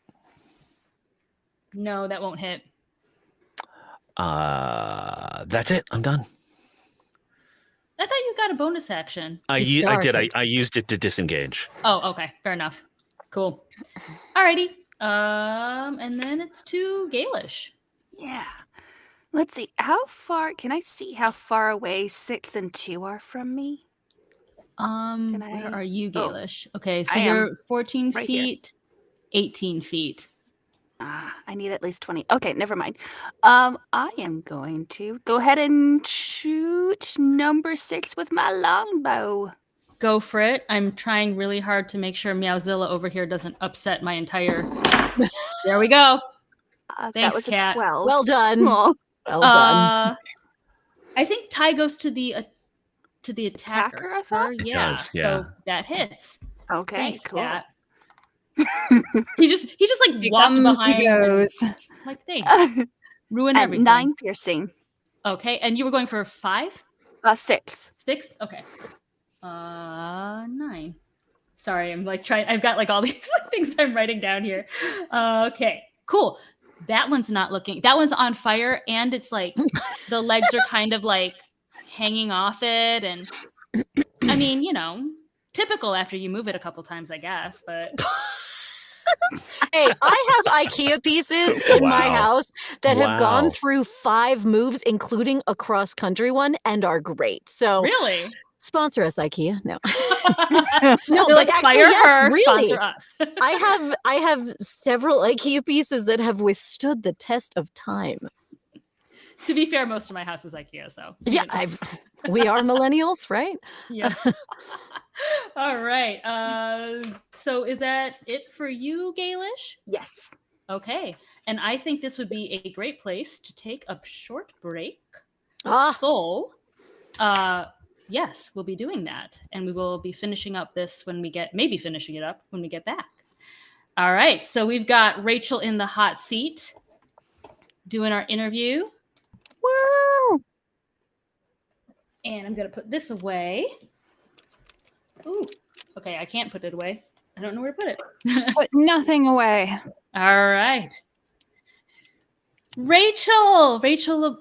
No, that won't hit. That's it. I'm done. I thought you got a bonus action. I You did. started. I used it to disengage. Oh, okay. Fair enough. Cool. Alrighty. And then it's to Galish. Yeah. Let's see. How far can I see how far away 6 and 2 are from me? Can Where I- are you, Oh, Galish? Okay, so I am you're 14 right here. feet, 18 feet. I need at least 20. Okay, never mind. I am going to go ahead and shoot number 6 with my longbow. Go for it. I'm trying really hard to make sure Meowzilla over here doesn't upset my entire. There we go. That Thanks, was Kat. a 12. Well done. Aw. Well done. I think tie goes to the attacker. Attacker, I thought? Yeah, does, yeah. so that hits. Okay, Thanks, cool. Cat. He just like He walked comes, behind. he goes. Like, thanks. Ruin And everything. 9 piercing. Okay, and you were going for 5? 6. 6? Okay. 9. Sorry, I'm like trying. I've got like all these things I'm writing down here. Okay, cool. That one's not looking. That one's on fire, and it's like the legs are kind of like hanging off it, and I mean, typical after you move it a couple times, I guess. But Hey, I have IKEA pieces in my Wow. house that have gone Wow. through 5 moves, including a cross-country one, and are great. So really, sponsor us, IKEA. No. no, but like actually, fire yes, her, really. sponsor us. I have several IKEA pieces that have withstood the test of time. To be fair, most of my house is IKEA, so Yeah, we are millennials, right? yeah. All right. So is that it for you, Gaelish? Yes. Okay. And I think this would be a great place to take a short break. Ah, So, yes, we'll be doing that. And we will be finishing up this maybe finishing it up when we get back. All right. So we've got Rachel in the hot seat doing our interview. Woo! And I'm going to put this away. Ooh. Okay, I can't put it away. I don't know where to put it. Put nothing away. All right. Rachel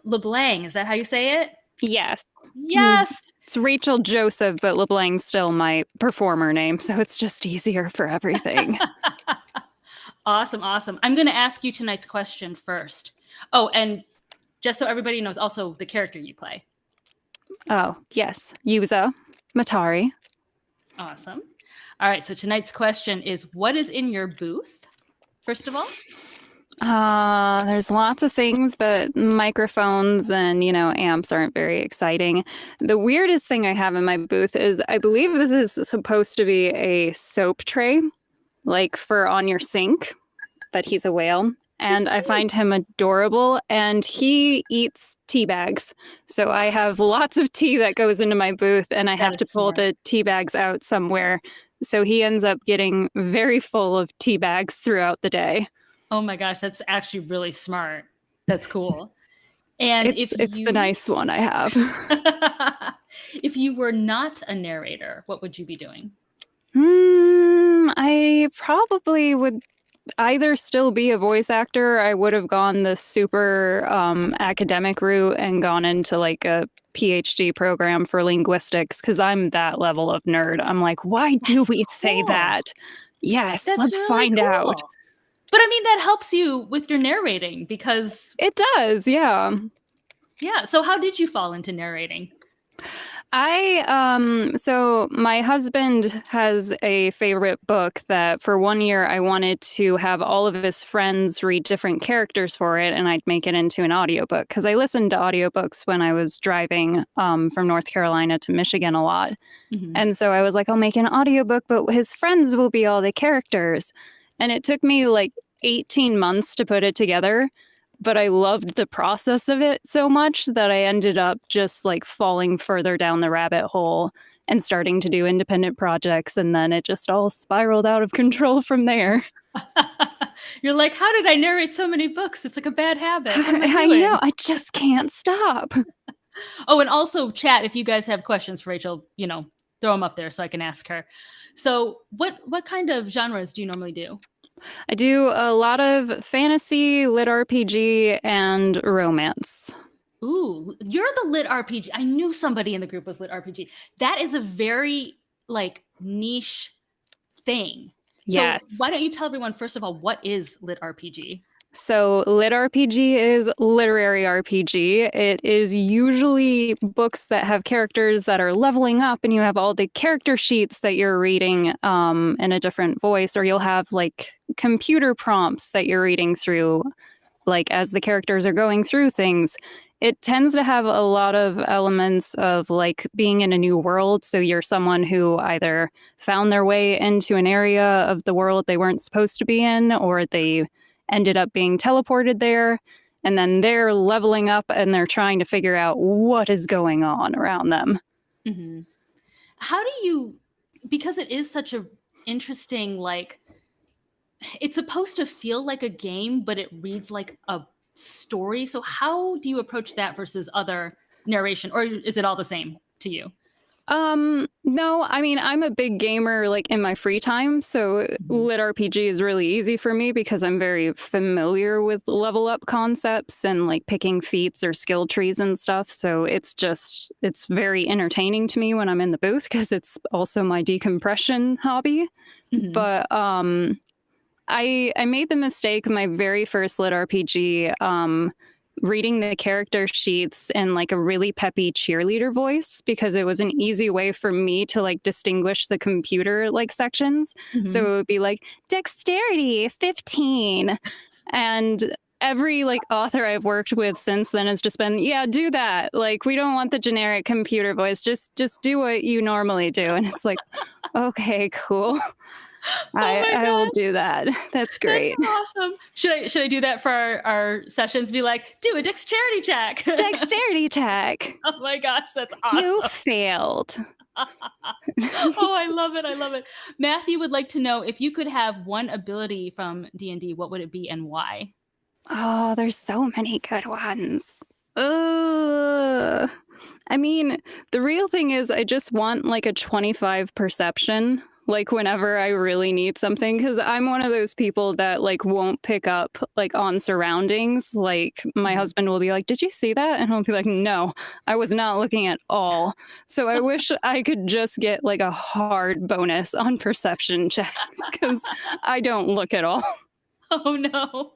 LeBlanc. Is that how you say it? Yes. Yes. It's Rachel Joseph, but LeBlanc's still my performer name, so it's just easier for everything. Awesome. I'm going to ask you tonight's question first. Oh, and just so everybody knows, also the character you play. Oh, yes. Yuza Matari. Awesome. All right, so tonight's question is, what is in your booth, first of all? There's lots of things, but microphones and, amps aren't very exciting. The weirdest thing I have in my booth is I believe this is supposed to be a soap tray, like for on your sink, but he's a whale. And I find him adorable, and he eats tea bags. So I have lots of tea that goes into my booth, and I have to pull the tea bags out somewhere. So he ends up getting very full of tea bags throughout the day. Oh my gosh, that's actually really smart. That's cool. And it's the nice one I have. If you were not a narrator, what would you be doing? I probably would either still be a voice actor. I would have gone the super academic route and gone into like a PhD program for linguistics, because I'm that level of nerd. I'm like, why do we say that? Yes, let's really find out. But I mean, that helps you with your narrating because... It does, yeah. Yeah, so how did you fall into narrating? So my husband has a favorite book that for 1 year I wanted to have all of his friends read different characters for it, and I'd make it into an audiobook, because I listened to audiobooks when I was driving from North Carolina to Michigan a lot. Mm-hmm. And so I was like, I'll make an audiobook, but his friends will be all the characters. And it took me like 18 months to put it together. But I loved the process of it so much that I ended up just like falling further down the rabbit hole and starting to do independent projects. And then it just all spiraled out of control from there. You're like, how did I narrate so many books? It's like a bad habit. I know. I just can't stop. Oh, and also chat, if you guys have questions for Rachel, throw them up there so I can ask her. So what kind of genres do you normally do? I do a lot of fantasy, lit RPG, and romance. Ooh, you're the lit RPG. I knew somebody in the group was lit RPG. That is a very niche thing. Yes. So why don't you tell everyone, first of all, what is lit RPG? So lit RPG is literary RPG. It is usually books that have characters that are leveling up, and you have all the character sheets that you're reading in a different voice, or you'll have like computer prompts that you're reading through, like as the characters are going through things. It tends to have a lot of elements of like being in a new world. So you're someone who either found their way into an area of the world they weren't supposed to be in, or they ended up being teleported there, and then they're leveling up and they're trying to figure out what is going on around them. Mm-hmm. How do you, because it is such a interesting, like, it's supposed to feel like a game, but it reads like a story. So how do you approach that versus other narration, or is it all the same to you? No, I mean, I'm a big gamer like in my free time, so lit RPG is really easy for me because I'm very familiar with level up concepts and like picking feats or skill trees and stuff. So it's very entertaining to me when I'm in the booth because it's also my decompression hobby. Mhm. But I made the mistake of my very first lit RPG reading the character sheets in like a really peppy cheerleader voice because it was an easy way for me to like distinguish the computer like sections. So it would be like dexterity 15 and every like author I've worked with since then has just been, yeah, do that. Like we don't want the generic computer voice. Just do what you normally do. And it's like, okay, cool. my I will gosh. do that. That's great. That's awesome. Should I do that for our sessions? Be like, do a dexterity check. Dexterity check. Oh my gosh, that's awesome. You failed. Oh, I love it. I love it. Matthew would like to know, if you could have one ability from D&D, what would it be and why? Oh, there's so many good ones. I mean, the real thing is I just want like a 25 perception, like whenever I really need something, because I'm one of those people that like won't pick up like on surroundings. Like my husband will be like, "Did you see that?" And I'll be like, "No, I was not looking at all." So I wish I could just get like a hard bonus on perception checks because I don't look at all. Oh no.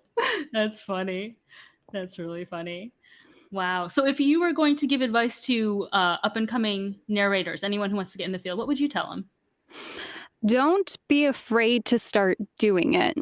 That's funny. That's really funny. Wow. So if you were going to give advice to up and coming narrators, anyone who wants to get in the field, what would you tell them? Don't be afraid to start doing it.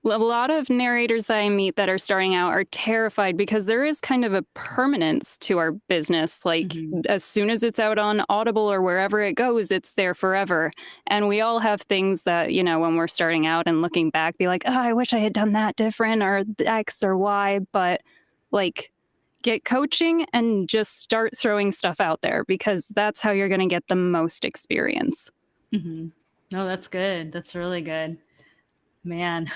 A lot of narrators that I meet that are starting out are terrified because there is kind of a permanence to our business. Like as soon as it's out on Audible or wherever it goes, it's there forever. And we all have things that, you know, when we're starting out and looking back, be like, oh, I wish I had done that different or X or Y. But like, get coaching and just start throwing stuff out there because that's how you're going to get the most experience. No, that's good. That's really good. Man,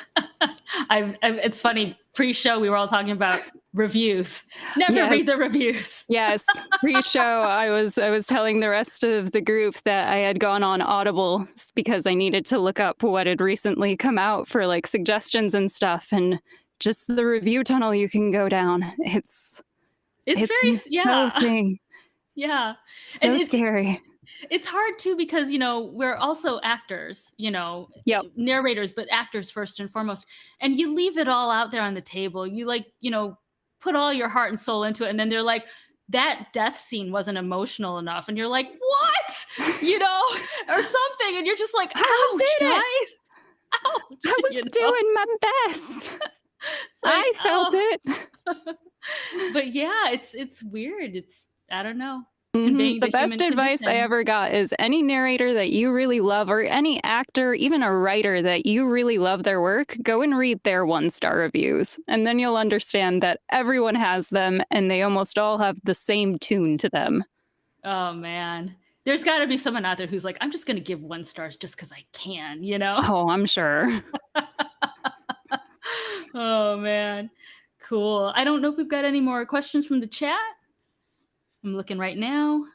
it's funny. Pre-show, we were all talking about reviews. Never read the reviews. Yes, pre-show, I was telling the rest of the group that I had gone on Audible because I needed to look up what had recently come out for like suggestions and stuff, and just the review tunnel you can go down. It's very thing. Yeah, so scary. It's hard too because, you know, we're also actors, you know, narrators, but actors first and foremost. And you leave it all out there on the table. You like, you know, put all your heart and soul into it. And then they're like, that death scene wasn't emotional enough. And you're like, what? You know, or something. And you're just like, ouch, guys. Ouch. I was doing my best. Like, I felt it. But yeah, it's weird. I don't know. The best advice I ever got is any narrator that you really love or any actor, even a writer that you really love their work, go and read their 1-star reviews. And then you'll understand that everyone has them and they almost all have the same tune to them. Oh, man. There's got to be someone out there who's like, I'm just going to give 1 stars just because I can, you know? Oh, I'm sure. Oh, man. Cool. I don't know if we've got any more questions from the chat. I'm looking right now.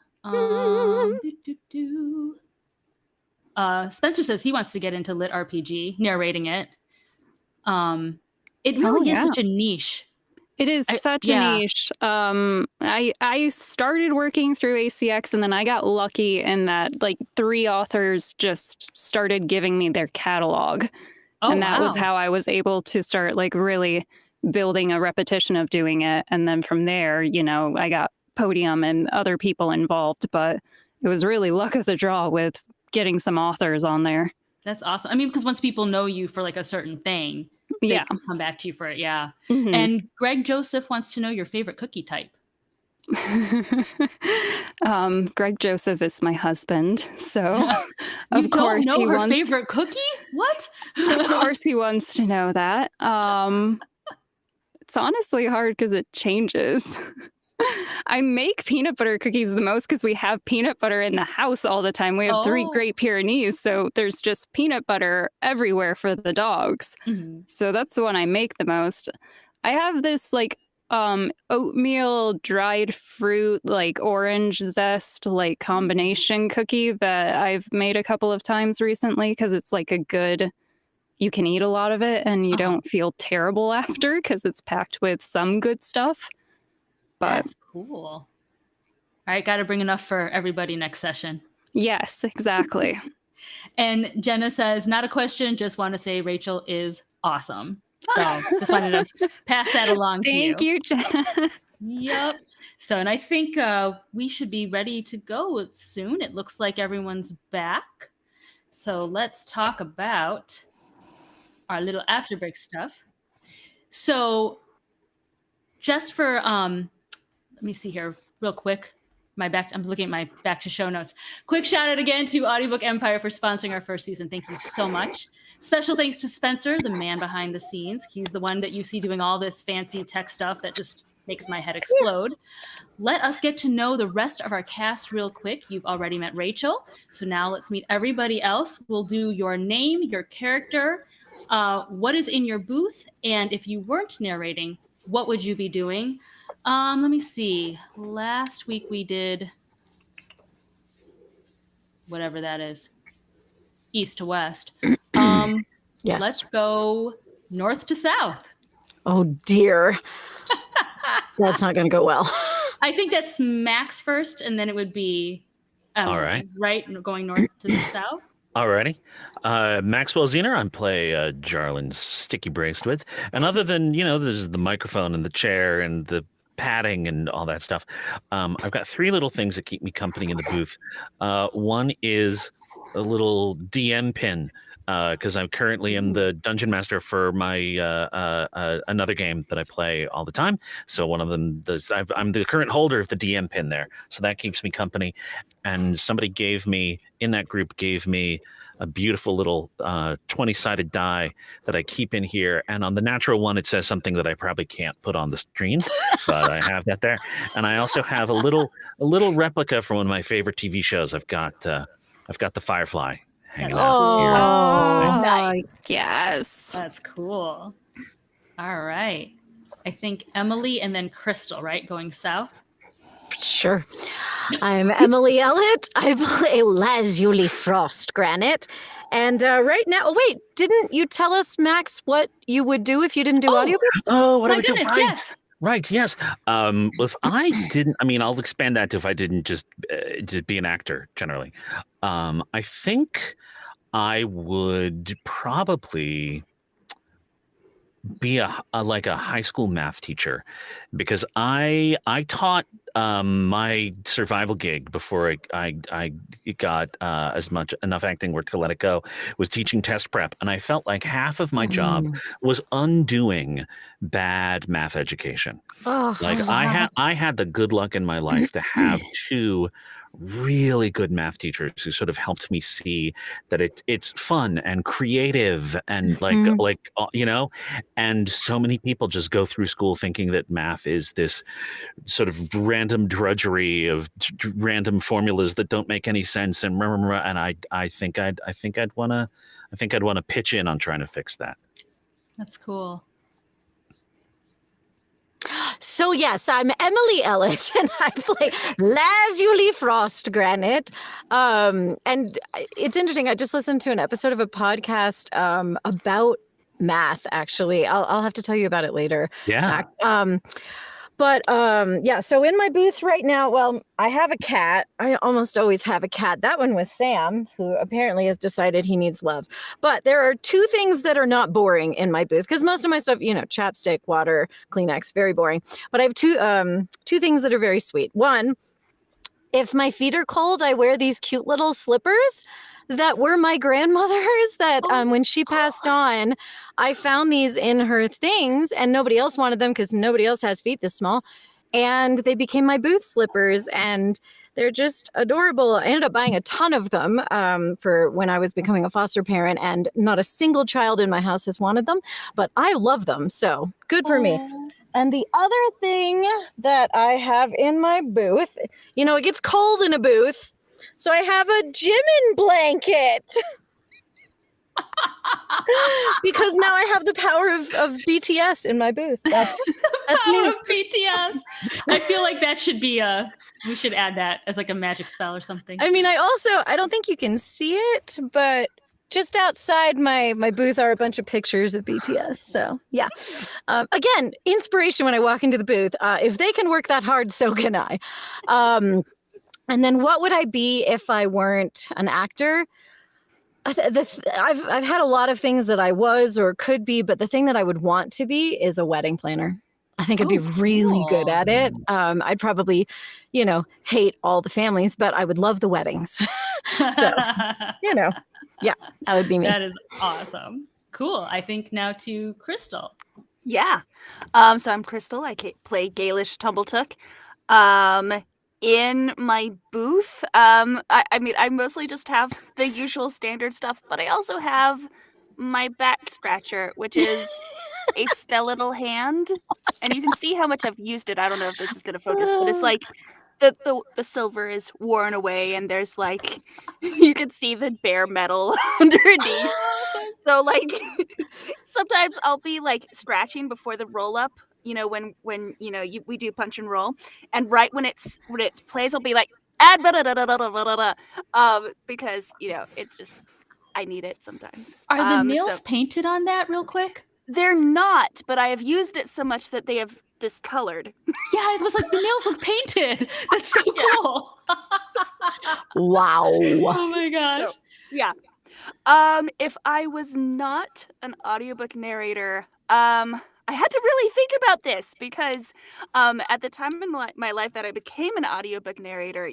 Spencer says he wants to get into lit RPG, narrating it. It really is such a niche. It is such a niche. I started working through ACX and then I got lucky in that like 3 authors just started giving me their catalog. And that was how I was able to start like really building a repetition of doing it. And then from there, you know, I got Podium and other people involved, but it was really luck of the draw with getting some authors on there. That's awesome. I mean, because once people know you for like a certain thing, they can come back to you for it. Yeah. And Greg Joseph wants to know your favorite cookie type. Greg Joseph is my husband, so of course he wants her favorite cookie. What? Of course he wants to know that. It's honestly hard because it changes. I make peanut butter cookies the most because we have peanut butter in the house all the time. We have 3 Oh. Great Pyrenees, so there's just peanut butter everywhere for the dogs. Mhm. So that's the one I make the most. I have this like oatmeal dried fruit, like orange zest, like combination cookie that I've made a couple of times recently because it's like a good, you can eat a lot of it and you don't feel terrible after because it's packed with some good stuff. But That's cool. All right, got to bring enough for everybody next session. yes, exactly. And Jenna says, not a question, just want to say Rachel is awesome. So just wanted to pass that along to you. Thank you, Jenna. Yep. So, and I think we should be ready to go soon. It looks like everyone's back. So let's talk about our little after break stuff. So just for, let me see here real quick. I'm looking at my back to show notes. Quick shout out again to Audiobook Empire for sponsoring our first season. Thank you so much. Special thanks to Spencer, the man behind the scenes. He's the one that you see doing all this fancy tech stuff that just makes my head explode. Let us get to know the rest of our cast real quick. You've already met Rachel. So now let's meet everybody else. We'll do your name, your character, what is in your booth, and if you weren't narrating, what would you be doing? Let me see. Last week we did whatever that is. East to west. Yes. Let's go north to south. Oh dear. That's not going to go well. I think that's Max first, and then it would be Emily, All right. right? Going north to the south. Alrighty. Maxwell Zener, I play Jarlin Sticky Braced. And other than, there's the microphone and the chair and the padding and all that stuff, I've got 3 little things that keep me company in the booth. One is a little DM pin, because I'm currently in the dungeon master for my another game that I play all the time. So one of them, I'm the current holder of the DM pin there. So that keeps me company. And somebody in that group gave me a beautiful little 20-sided die that I keep in here. And on the natural one, it says something that I probably can't put on the screen, but I have that there. And I also have a little replica from one of my favorite TV shows. I've got the Firefly hanging out here. Oh, Nice. yes. That's cool. All right. I think Emily and then Crystal, right? Going south. Sure. I'm Emily Ellett. I play Lazuli Frost Granite. And right now, oh, wait, didn't you tell us, Max, what you would do if you didn't do audiobooks? Oh, what My I would do? goodness, Right. yes. Right, yes. If I didn't, I'll expand that to if I didn't just to be an actor generally. I think I would probably be a high school math teacher, because I taught my survival gig before I got enough acting work to let it go, was teaching test prep, and I felt like half of my job was undoing bad math education. Oh, Like I had the good luck in my life to have 2 really good math teachers who sort of helped me see that it's fun and creative and and so many people just go through school thinking that math is this sort of random drudgery of random formulas that don't make any sense and I think I'd want to pitch in on trying to fix that. That's cool. So yes, I'm Emily Ellis, and I play Lazuli Frost Granite. And it's interesting. I just listened to an episode of a podcast about math. Actually, I'll have to tell you about it later. Yeah. Yeah. So in my booth right now, well, I have a cat. I almost always have a cat. That one was Sam, who apparently has decided he needs love. But there are 2 things that are not boring in my booth, because most of my stuff, chapstick, water, Kleenex, very boring. But I have 2 things that are very sweet. One, if my feet are cold, I wear these cute little slippers that were my grandmother's that when she passed on, I found these in her things and nobody else wanted them because nobody else has feet this small. And they became my booth slippers and they're just adorable. I ended up buying a ton of them for when I was becoming a foster parent, and not a single child in my house has wanted them, but I love them. So good for me. And the other thing that I have in my booth, it gets cold in a booth, so I have a Jimin blanket. Because now I have the power of BTS in my booth. That's Power me. of BTS. I feel like that should be we should add that as like a magic spell or something. I mean, I don't think you can see it, but just outside my booth are a bunch of pictures of BTS. So yeah, again, inspiration when I walk into the booth. If they can work that hard, so can I. And then what would I be if I weren't an actor? I've had a lot of things that I was or could be, but the thing that I would want to be is a wedding planner. I think I'd be really good at it. I'd probably, hate all the families, but I would love the weddings. So, yeah, that would be me. That is awesome. Cool. I think now to Crystal. Yeah. So I'm Crystal. I play Gaelish Tumbletook. In my booth, I mean, I mostly just have the usual standard stuff, but I also have my back scratcher, which is a skeletal hand, and you can see how much I've used it. I don't know if this is going to focus, but it's like the silver is worn away, and there's like you can see the bare metal underneath. So like sometimes I'll be like scratching before the roll up. When we do punch and roll, and right when it plays, I'll be like, because it's just I need it sometimes. Are the nails painted on that real quick? They're not, but I have used it so much that they have discolored. Yeah, it was like the nails look painted. That's so cool. Wow. Oh my gosh. So, yeah. If I was not an audiobook narrator, I had to really think about this because at the time in my life that I became an audiobook narrator,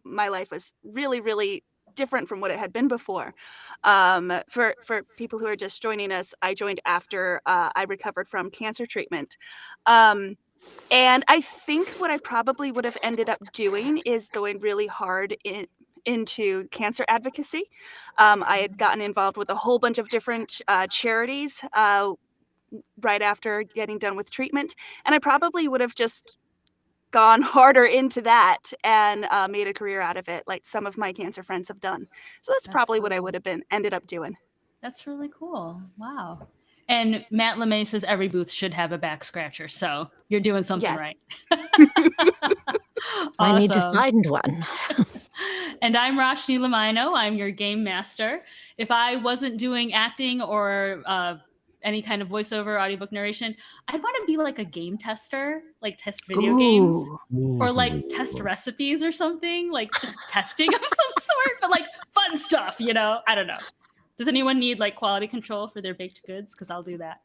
my life was really, really different from what it had been before. For people who are just joining us, I joined after I recovered from cancer treatment. And I think what I probably would have ended up doing is going really hard into cancer advocacy. I had gotten involved with a whole bunch of different charities right after getting done with treatment, and I probably would have just gone harder into that and made a career out of it, like some of my cancer friends have done. So that's probably cool. What I would have ended up doing. That's really cool. Wow. And Matt LeMay says every booth should have a back scratcher, so you're doing something right. I need to find one. And I'm Roshni Lamino. I'm your game master. If I wasn't doing acting or any kind of voiceover audiobook narration, I'd want to be like a game tester, like test video games or like test recipes or something, like just testing of some sort, but like fun stuff, I don't know. Does anyone need like quality control for their baked goods? Because I'll do that.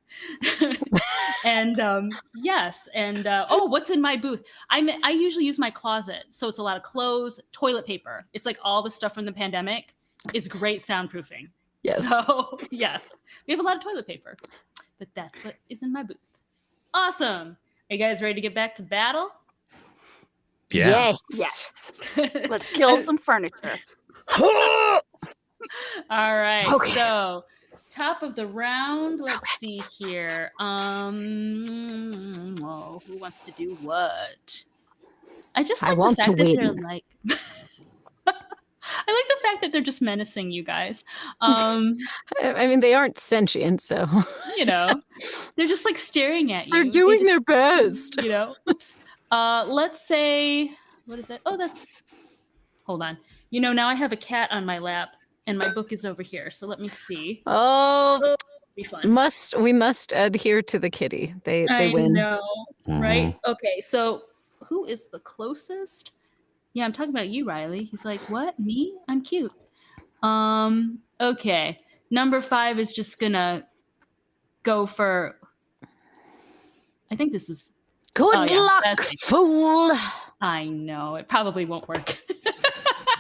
And yes. And what's in my booth? I usually use my closet. So it's a lot of clothes, toilet paper. It's like all the stuff from the pandemic is great soundproofing. Yes. So yes, we have a lot of toilet paper, but that's what is in my booth. Awesome. Are you guys ready to get back to battle? Yeah. Yes. Let's kill some furniture. All right. Okay. So top of the round. Let's see here. Who wants to do what? I just like the fact that they're like. I like the fact that they're just menacing you guys. I mean, they aren't sentient, so they're just like staring at you. They're doing their best. Oops. Let's say, what is that? Oh, hold on. Now I have a cat on my lap and my book is over here. So let me see. Oh, be fun. We must adhere to the kitty. They win. I know, right? Okay, so who is the closest? Yeah, I'm talking about you, Riley. He's like, what? Me? I'm cute. Okay. Number 5 is just gonna go for. I think this is. Good luck, fool. I know. It probably won't work.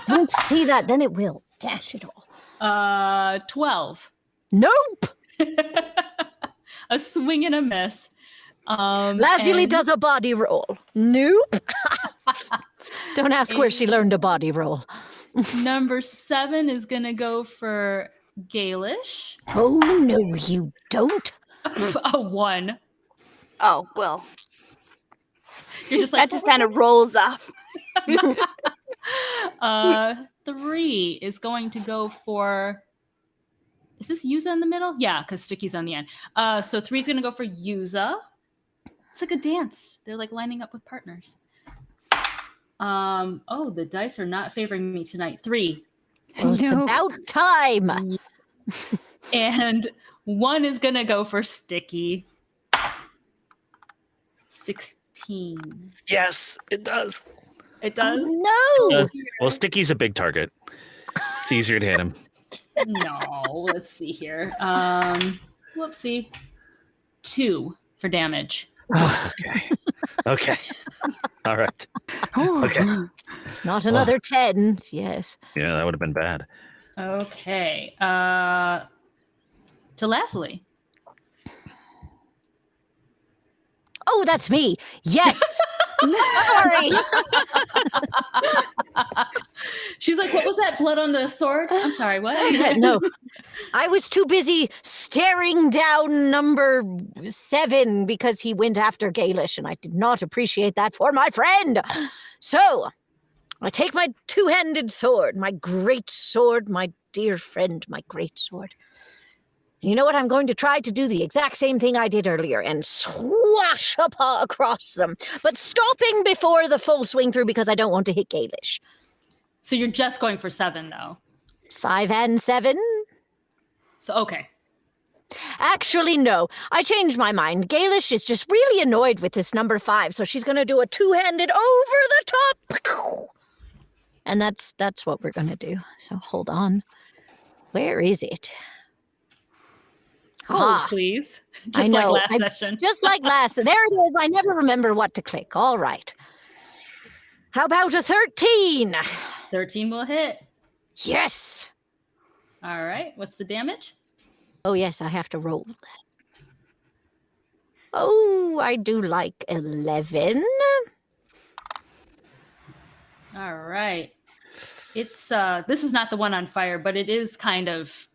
Don't say that, then it will. Dash it all. 12. Nope. A swing and a miss. Lazuli does a body roll. Nope. Don't ask where she learned a body roll. Number 7 is going to go for Gaelish. Oh, no, you don't. A 1. Oh, well. You're just like, That just kind of rolls off. 3 is going to go for. Is this Yuza in the middle? Yeah, because Sticky's on the end. So 3 is going to go for Yuza. It's like a dance. They're like lining up with partners. Oh, the dice are not favoring me tonight. 3. Well, it's No. about time. And 1 is going to go for Sticky. 16. Yes, it does. It does? Oh, no. Well, Sticky's a big target. It's easier to hit him. No, let's see here. Whoopsie. 2 for damage. Oh, okay. Okay. All right. Okay. Not another 10. Yes. Yeah, that would have been bad. Okay. To Leslie. Oh, that's me. Yes. Sorry. She's like, what was that blood on the sword? I'm sorry, what? No. I was too busy staring down number 7 because he went after Gaelish, and I did not appreciate that for my friend. So, I take my 2-handed sword, my great sword, my dear friend, my great sword. You know what? I'm going to try to do the exact same thing I did earlier and swash a paw across them, but stopping before the full swing through because I don't want to hit Gaelish. So you're just going for 7, though. 5 and 7? So, okay. Actually, no. I changed my mind. Gaelish is just really annoyed with this number 5, so she's going to do a 2-handed over the top. And that's what we're going to do. So hold on. Where is it? Hold, Ah, please. I Just like know. last session. Just like last. There it is. I never remember what to click. All right. How about a 13? 13 will hit. Yes. All right. What's the damage? Oh, yes, I have to roll that. Oh, I do like 11. All right. It's this is not the one on fire, but it is kind of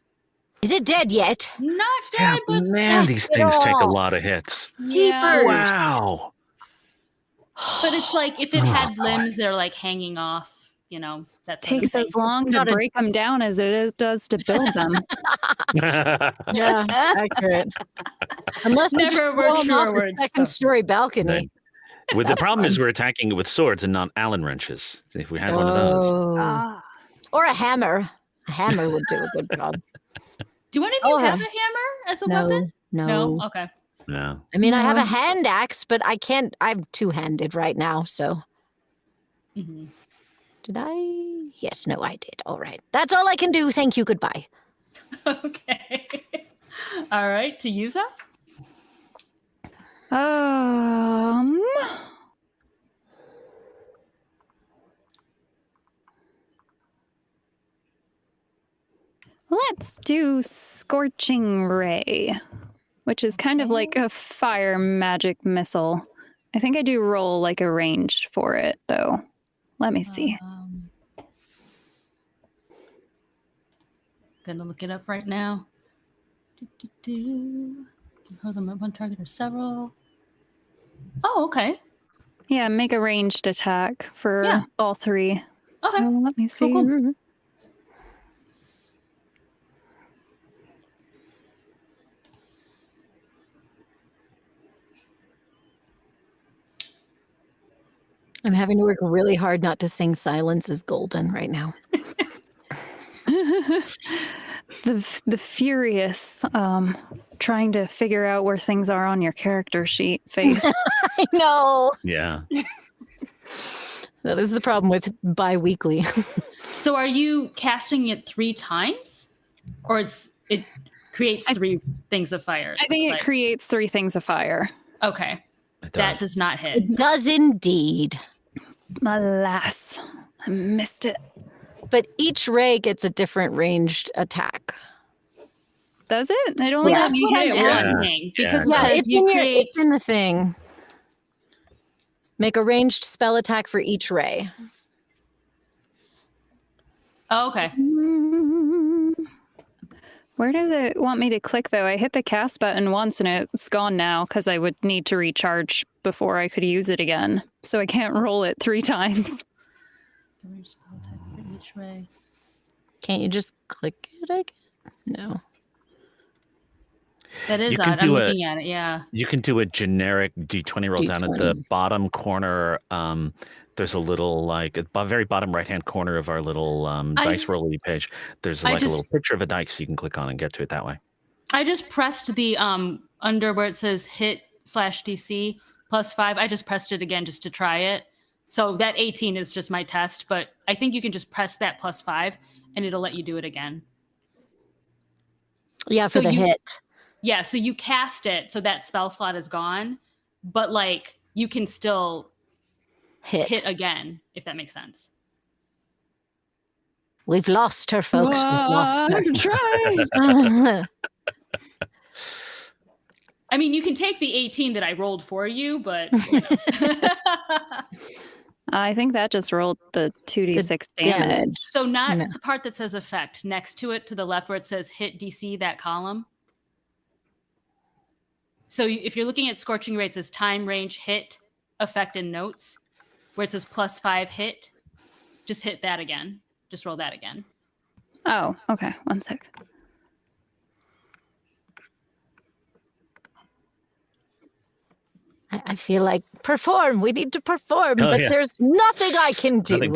Is it dead yet? not Yeah, dead, but man, these it things take a all. lot of hits. yeah. Jeepers. Wow. But it's like if it Oh, had boy. limbs, they're like hanging off, you know, that sort of Takes thing. as long to not a- break them down as does to build them. Yeah, accurate. Unless we just Never blow word them truer off the words. second-story balcony. With the problem is we're attacking it with swords and not Allen wrenches. See, if we had one of those. Oh. Ah. Or a hammer. A hammer would do a good job. Do any of you Oh, have a hammer as a No, weapon? no. Okay. No. I mean, I have a No. hand axe, but I can't. I'm two-handed right now, so. Mhm. Did I? Yes, no, I did. All right. That's all I can do. Thank you. Goodbye. Okay. All right. To use up. Let's do Scorching Ray, which is kind of like a fire magic missile. I think I do roll like a ranged for it, though. Let me see. Gonna look it up right now. Can hold them at one target or several. Oh, okay. Yeah, make a ranged attack for Yeah. all 3. Okay. So let me see. cool. I'm having to work really hard not to sing Silence is Golden right now. The furious trying to figure out where things are on your character sheet face. I know. Yeah. That is the problem with bi-weekly. So are you casting it 3 times? Or it creates 3 things of fire? I think It's it like- creates 3 things of fire. Okay. It That does. does not hit. It does indeed. Alas, I missed it. But each ray gets a different ranged attack. Does it? It only Yeah. let That's me what hit I'm once. asking. Yeah. Because it Yeah, says it's you in, create... it's in the thing. Make a ranged spell attack for each ray. Oh, okay. Where does it want me to click, though? I hit the cast button once and it's gone now because I would need to recharge before I could use it again. So I can't roll it 3 times. Give me your spell type for each way. Can't you just click it again? No. That is You can odd. I'm do looking at it, yeah. You can do a generic D20 roll down at the bottom corner. There's a little, like, at the very bottom right-hand corner of our little dice rolly page. There's like a little picture of a dice you can click on and get to it that way. I just pressed the under where it says hit/DC +5. I just pressed it again just to try it. So that 18 is just my test, but I think you can just press that +5 and it'll let you do it again. Yeah, for the hit. Yeah, so you cast it, so that spell slot is gone, but like you can still hit again, if that makes sense. We've lost her, folks. We've lost her. Try. I mean, you can take the 18 that I rolled for you, but I think that just rolled the 2d6 damage. So not the part that says effect. Next to it, to the left where it says hit DC, that column. So if you're looking at Scorching Ray, it says time, range, hit, effect, and notes. Where it says +5 hit, just hit that again. Just roll that again. Oh, okay. 1 sec. I feel like perform. We need to perform, but there's nothing I can do.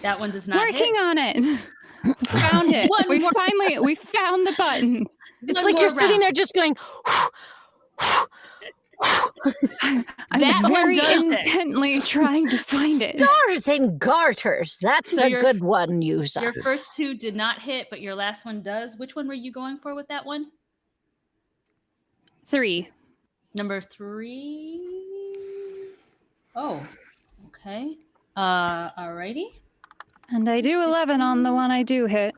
That one does not Working on it. Found it. We found the button. It's like you're sitting there just going. I'm very intently trying to find it. Stars and garters. That's a good one, user. Your first 2 did not hit, but your last one does. Which one were you going for with that one? 3. Number 3. Oh, okay. Alrighty. And I do 11 on the one I do hit.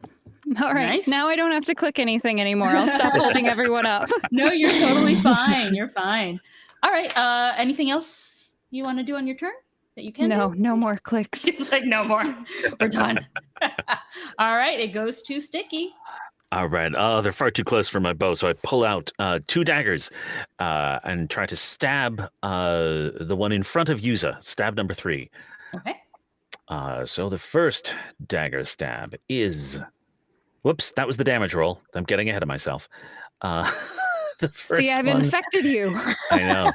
All right. Nice. Now I don't have to click anything anymore. I'll stop holding everyone up. No, you're totally fine. You're fine. All right. Anything else you want to do on your turn that you can? No more clicks. It's like no more. We're done. All right. It goes to Sticky. All right. Oh, they're far too close for my bow, so I pull out 2 daggers and try to stab the one in front of Yuza. Stab number 3. Okay. So the first dagger stab is... Whoops, that was the damage roll. I'm getting ahead of myself. The first See, I've infected you. I know.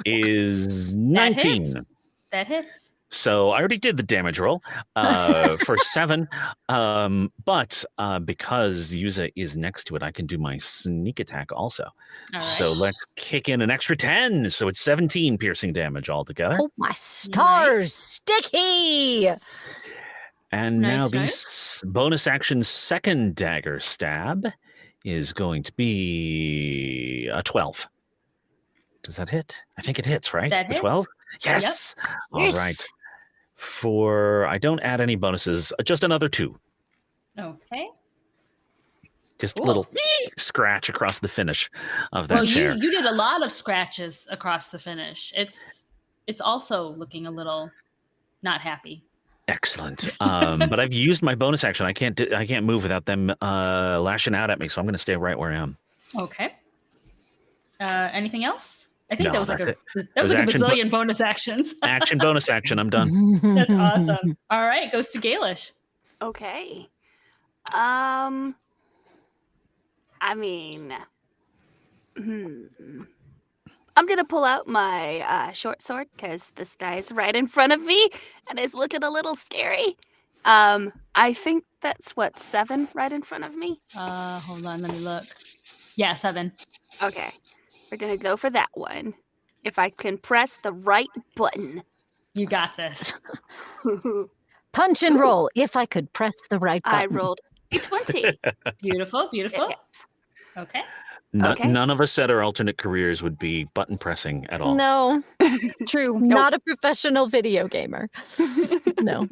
Is 19. That hits. So I already did the damage roll for 7. But because Yuza is next to it, I can do my sneak attack also. All right. So let's kick in an extra 10. So it's 17 piercing damage altogether. Oh, my stars. Sticky. And now the bonus action second dagger stab is going to be a 12. Does that hit? I think it hits, right? That the 12? Yes. Yep. All right. I don't add any bonuses, just another 2. Okay. Just a little scratch across the finish of that chair. You did a lot of scratches across the finish. It's also looking a little not happy. Excellent. But I've used my bonus action. I can't move without them lashing out at me, so I'm going to stay right where I am. Okay. Anything else? I think that was like a action, bazillion bonus actions. Action, bonus action. I'm done. That's awesome. All right, goes to Gaelish. Okay. I mean, I'm going to pull out my short sword because this guy's right in front of me and is looking a little scary. I think that's 7 right in front of me. Hold on, let me look. Yeah, 7. Okay. We're going to go for that one. If I can press the right button. You got this. Punch and roll. If I could press the right button. I rolled a 20. Beautiful. Yes. Okay. None of us at our alternate careers would be button pressing at all. No. True. Not a professional video gamer. No.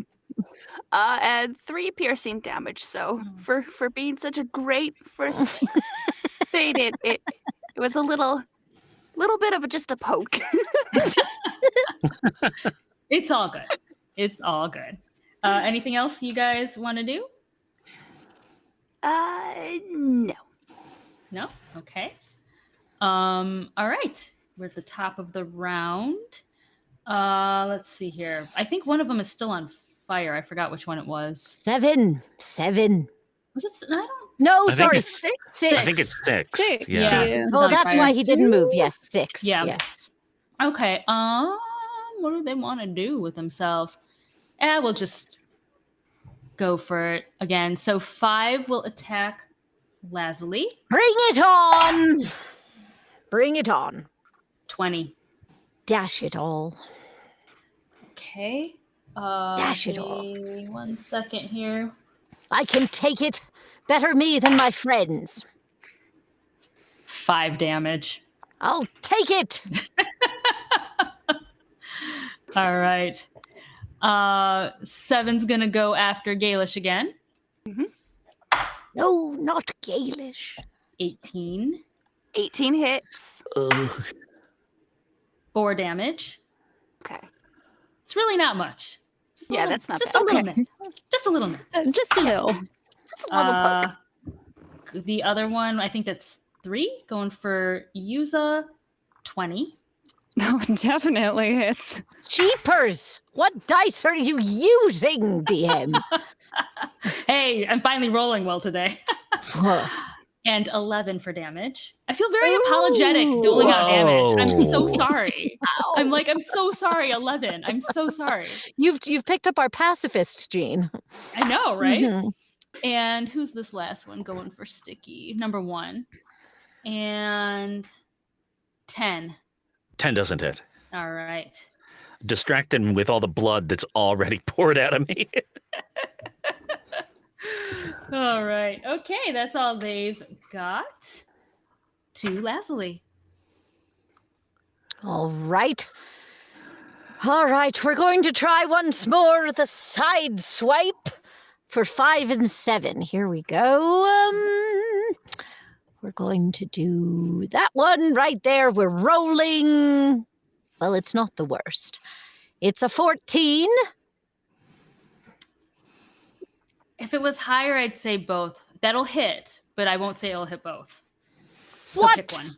And 3 piercing damage. So for being such a great first thing, it was a little bit of just a poke. It's all good. It's all good. Anything else you guys want to do? No. No? Okay. All right. We're at the top of the round. Let's see here. I think one of them is still on fire. I forgot which one it was. 7. Was it? I don't. No, I think sorry. it's- 6. I think it's 6. Six. Yeah. Yeah. It's Oh, on that's fire. why he didn't move. Yes, 6. Yeah. Yes. Okay. What do they want to do with themselves? We'll just go for it again. So 5 will attack Lazuli. Bring it on. Bring it on. 20. Dash it all. Okay. Dash it give all. me 1 second here. I can take it. Better me than my friends. 5 damage. I'll take it. All right. 7's gonna go after Galish again. No, not Galish. 18. 18 hits. 4 damage. Okay. It's really not much. Just a Yeah, little- that's not just bad. a little Okay. bit. Just a little bit. Just a little. Just a little poke. The other one, I think that's 3, going for Yuza. 20. No, definitely hits. Jeepers. What dice are you using, DM? Hey, I'm finally rolling well today. And 11 for damage. I feel very apologetic doling out damage. I'm so Whoa. sorry. I'm so sorry, 11. I'm so sorry. You've picked up our pacifist gene. I know, right? Mhm. And who's this last one going for Sticky? Number 1. And 10. 10 doesn't hit. All right. Distract him with all the blood that's already poured out of me. All right. Okay, that's all they've got. To Lazuli. All right. All right, we're going to try once more the side swipe for 5 and 7. Here we go. We're going to do that one right there. We're rolling. Well, it's not the worst. It's a 14. If it was higher, I'd say both. That'll hit, but I won't say it'll hit both. So What? pick one.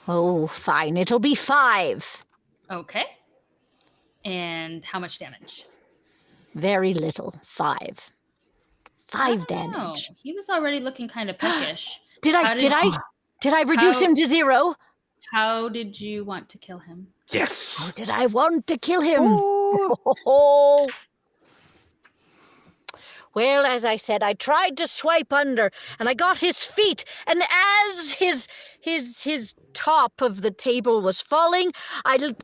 Oh, fine. It'll be 5. Okay. And how much damage? Very little. 5. 5 damage. Oh, he was already looking kind of pickish. Did How I reduce how- him to 0? How did you want to kill him? How Yes. did I want to kill him? Ooh. Well, as I said, I tried to swipe under, and I got his feet, and as his top of the table was falling,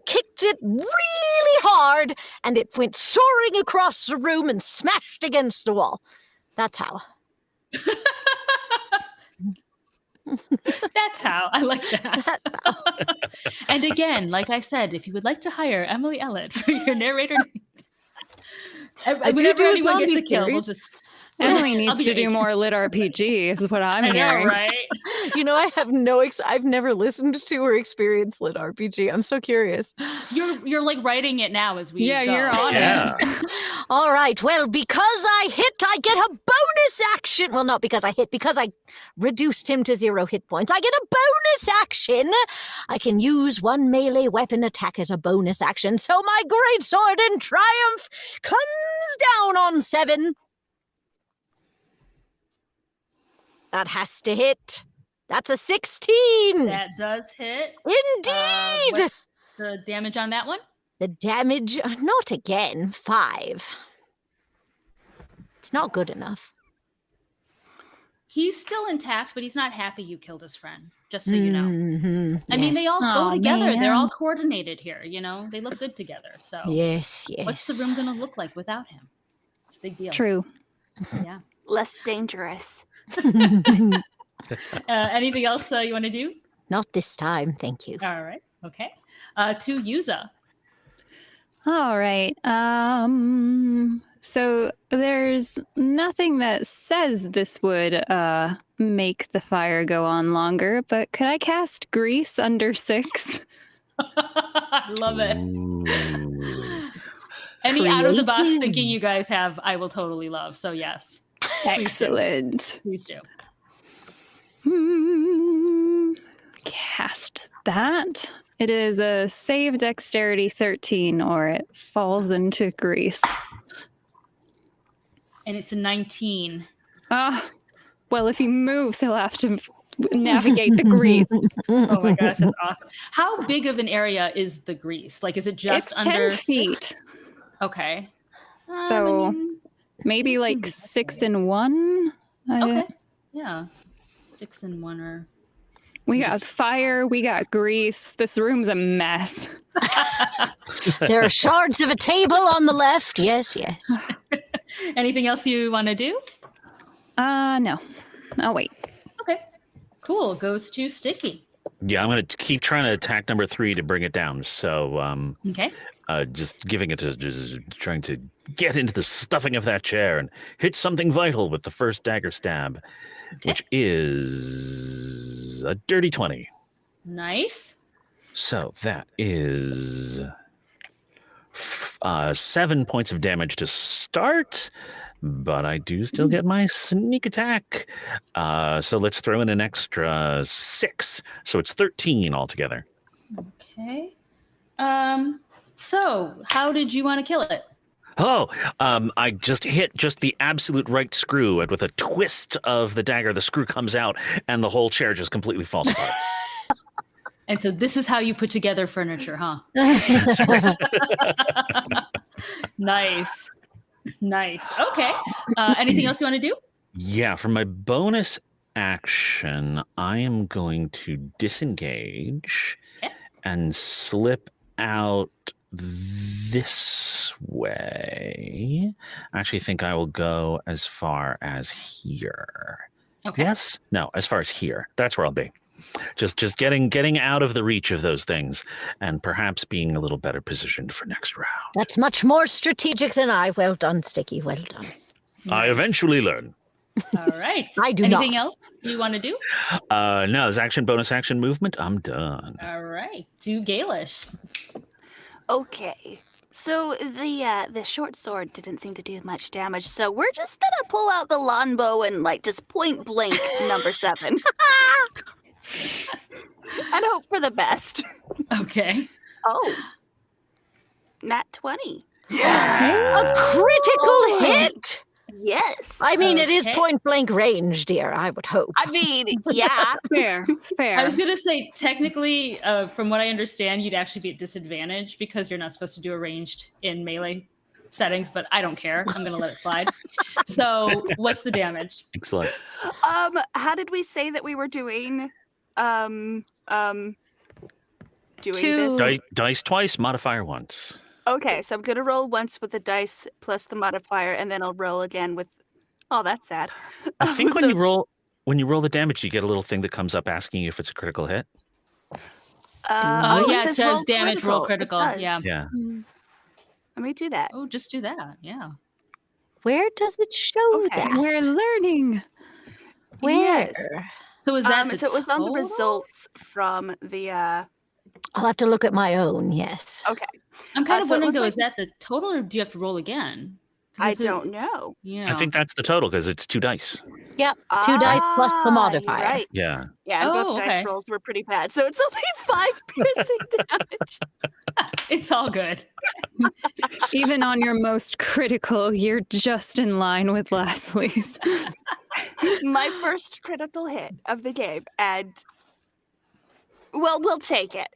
kicked it really hard, and it went soaring across the room and smashed against the wall. That's how. That's how. I like that. And again, like I said, if you would like to hire Emily Ellett for your narrator needs, whenever do a anyone gets a zombie kill, we'll series. just Emily I'll needs be to your do agent. more lit RPG, is what I'm I know, hearing. right? You know, I have I've never listened to or experienced lit RPG. I'm so curious. You're like writing it now as we Yeah, go. you're on Yeah. All right. Well, because I hit, I get a bonus action. Well, not because I hit, because I reduced him to 0 hit points. I get a bonus action. I can use 1 melee weapon attack as a bonus action. So my great sword in triumph comes down on 7. That has to hit. That's a 16. That does hit. Indeed. What's the damage on that one? The damage, not again, 5. It's not good enough. He's still intact, but he's not happy you killed his friend. Just so you know. Mhm, I mean, they yes. all Aw, go together. They're man. all coordinated here. You know, they look good together. So, Yes, yes. what's the room gonna look like without him? It's a big deal. True. Yeah. Less dangerous. Anything else you want to do? Not this time, thank you. All right. Okay. To Yuza. All right. So there's nothing that says this would make the fire go on longer, but could I cast grease under 6? I love it. Ooh. Any out of the box Creative. thinking you guys have, I will totally love. So yes. Excellent. Please do. Cast that. It is a save dexterity 13 or it falls into grease. And it's a 19. Well, if he moves, he'll have to navigate the grease. Oh my gosh, that's awesome. How big of an area is the grease? Like, is it just It's under 10 feet. Okay. So I mean, maybe it's like a 6 in 1. okay. Yeah. 6 and 1 are. We got fire, we got grease. This room's a mess. There are shards of a table on the left. Yes, yes. Anything else you want to do? No. Oh, wait. Okay. Cool. Goes to Sticky. Yeah, I'm going to keep trying to attack number 3 to bring it down. So, Okay. just giving it to, just trying to get into the stuffing of that chair and hit something vital with the first dagger stab, which is a dirty 20. Nice. So that is 7 points of damage to start, but I do still get my sneak attack. So let's throw in an extra 6. So it's 13 altogether. Okay. So how did you want to kill it? I just hit the absolute right screw, and with a twist of the dagger, the screw comes out, and the whole chair just completely falls apart. And so this is how you put together furniture, huh? That's right. Nice. Okay. Anything else you want to do? Yeah, for my bonus action, I am going to disengage and slip out this way. I actually think I will go as far as here. Okay. Yes? No, as far as here. That's where I'll be. Just getting out of the reach of those things and perhaps being a little better positioned for next round. That's much more strategic than I. Well done, Sticky. Well done. I eventually learn. All right. I do Anything not. else you want to do? No, as action, bonus action, movement, I'm done. All right. To Gaelish. Okay. So the short sword didn't seem to do much damage, so we're just gonna pull out the longbow and just point blank number 7. And hope for the best. Okay. Oh. Nat 20. A critical hit! Yes. I mean, it is Okay. point blank range, dear, I would hope. I mean, yeah. Fair. I was going to say, technically, from what I understand, you'd actually be at disadvantage because you're not supposed to do a ranged in melee settings, but I don't care. I'm going to let it slide. So what's the damage? Excellent. How did we say that we were doing doing this? Dice twice, modifier once. Okay, so I'm gonna roll once with the dice plus the modifier, and then I'll roll again with. Oh, that's sad. I think when you roll the damage, you get a little thing that comes up asking you if it's a critical hit. Oh, yeah, it says says damage, roll It critical. does. Yeah. Yeah. Let me do that. Oh, just do that. Yeah. Where does it show Okay. that? We're learning. Where? Yes. So is that the So it was on the total? results from the. I'll have to look at my own, yes. Okay, I'm kind of so it wondering, looks though, like- is that the total or do you have to roll again? 'Cause I it's a- don't know. Yeah. I think that's the total because it's 2 dice. Yep, 2 dice plus the You're modifier. right. Yeah. Yeah, and both Oh, dice okay. rolls were pretty bad, so it's only 5 piercing damage. It's all good. Even on your most critical, you're just in line with Leslie's. My first critical hit of the game, and well, we'll take it.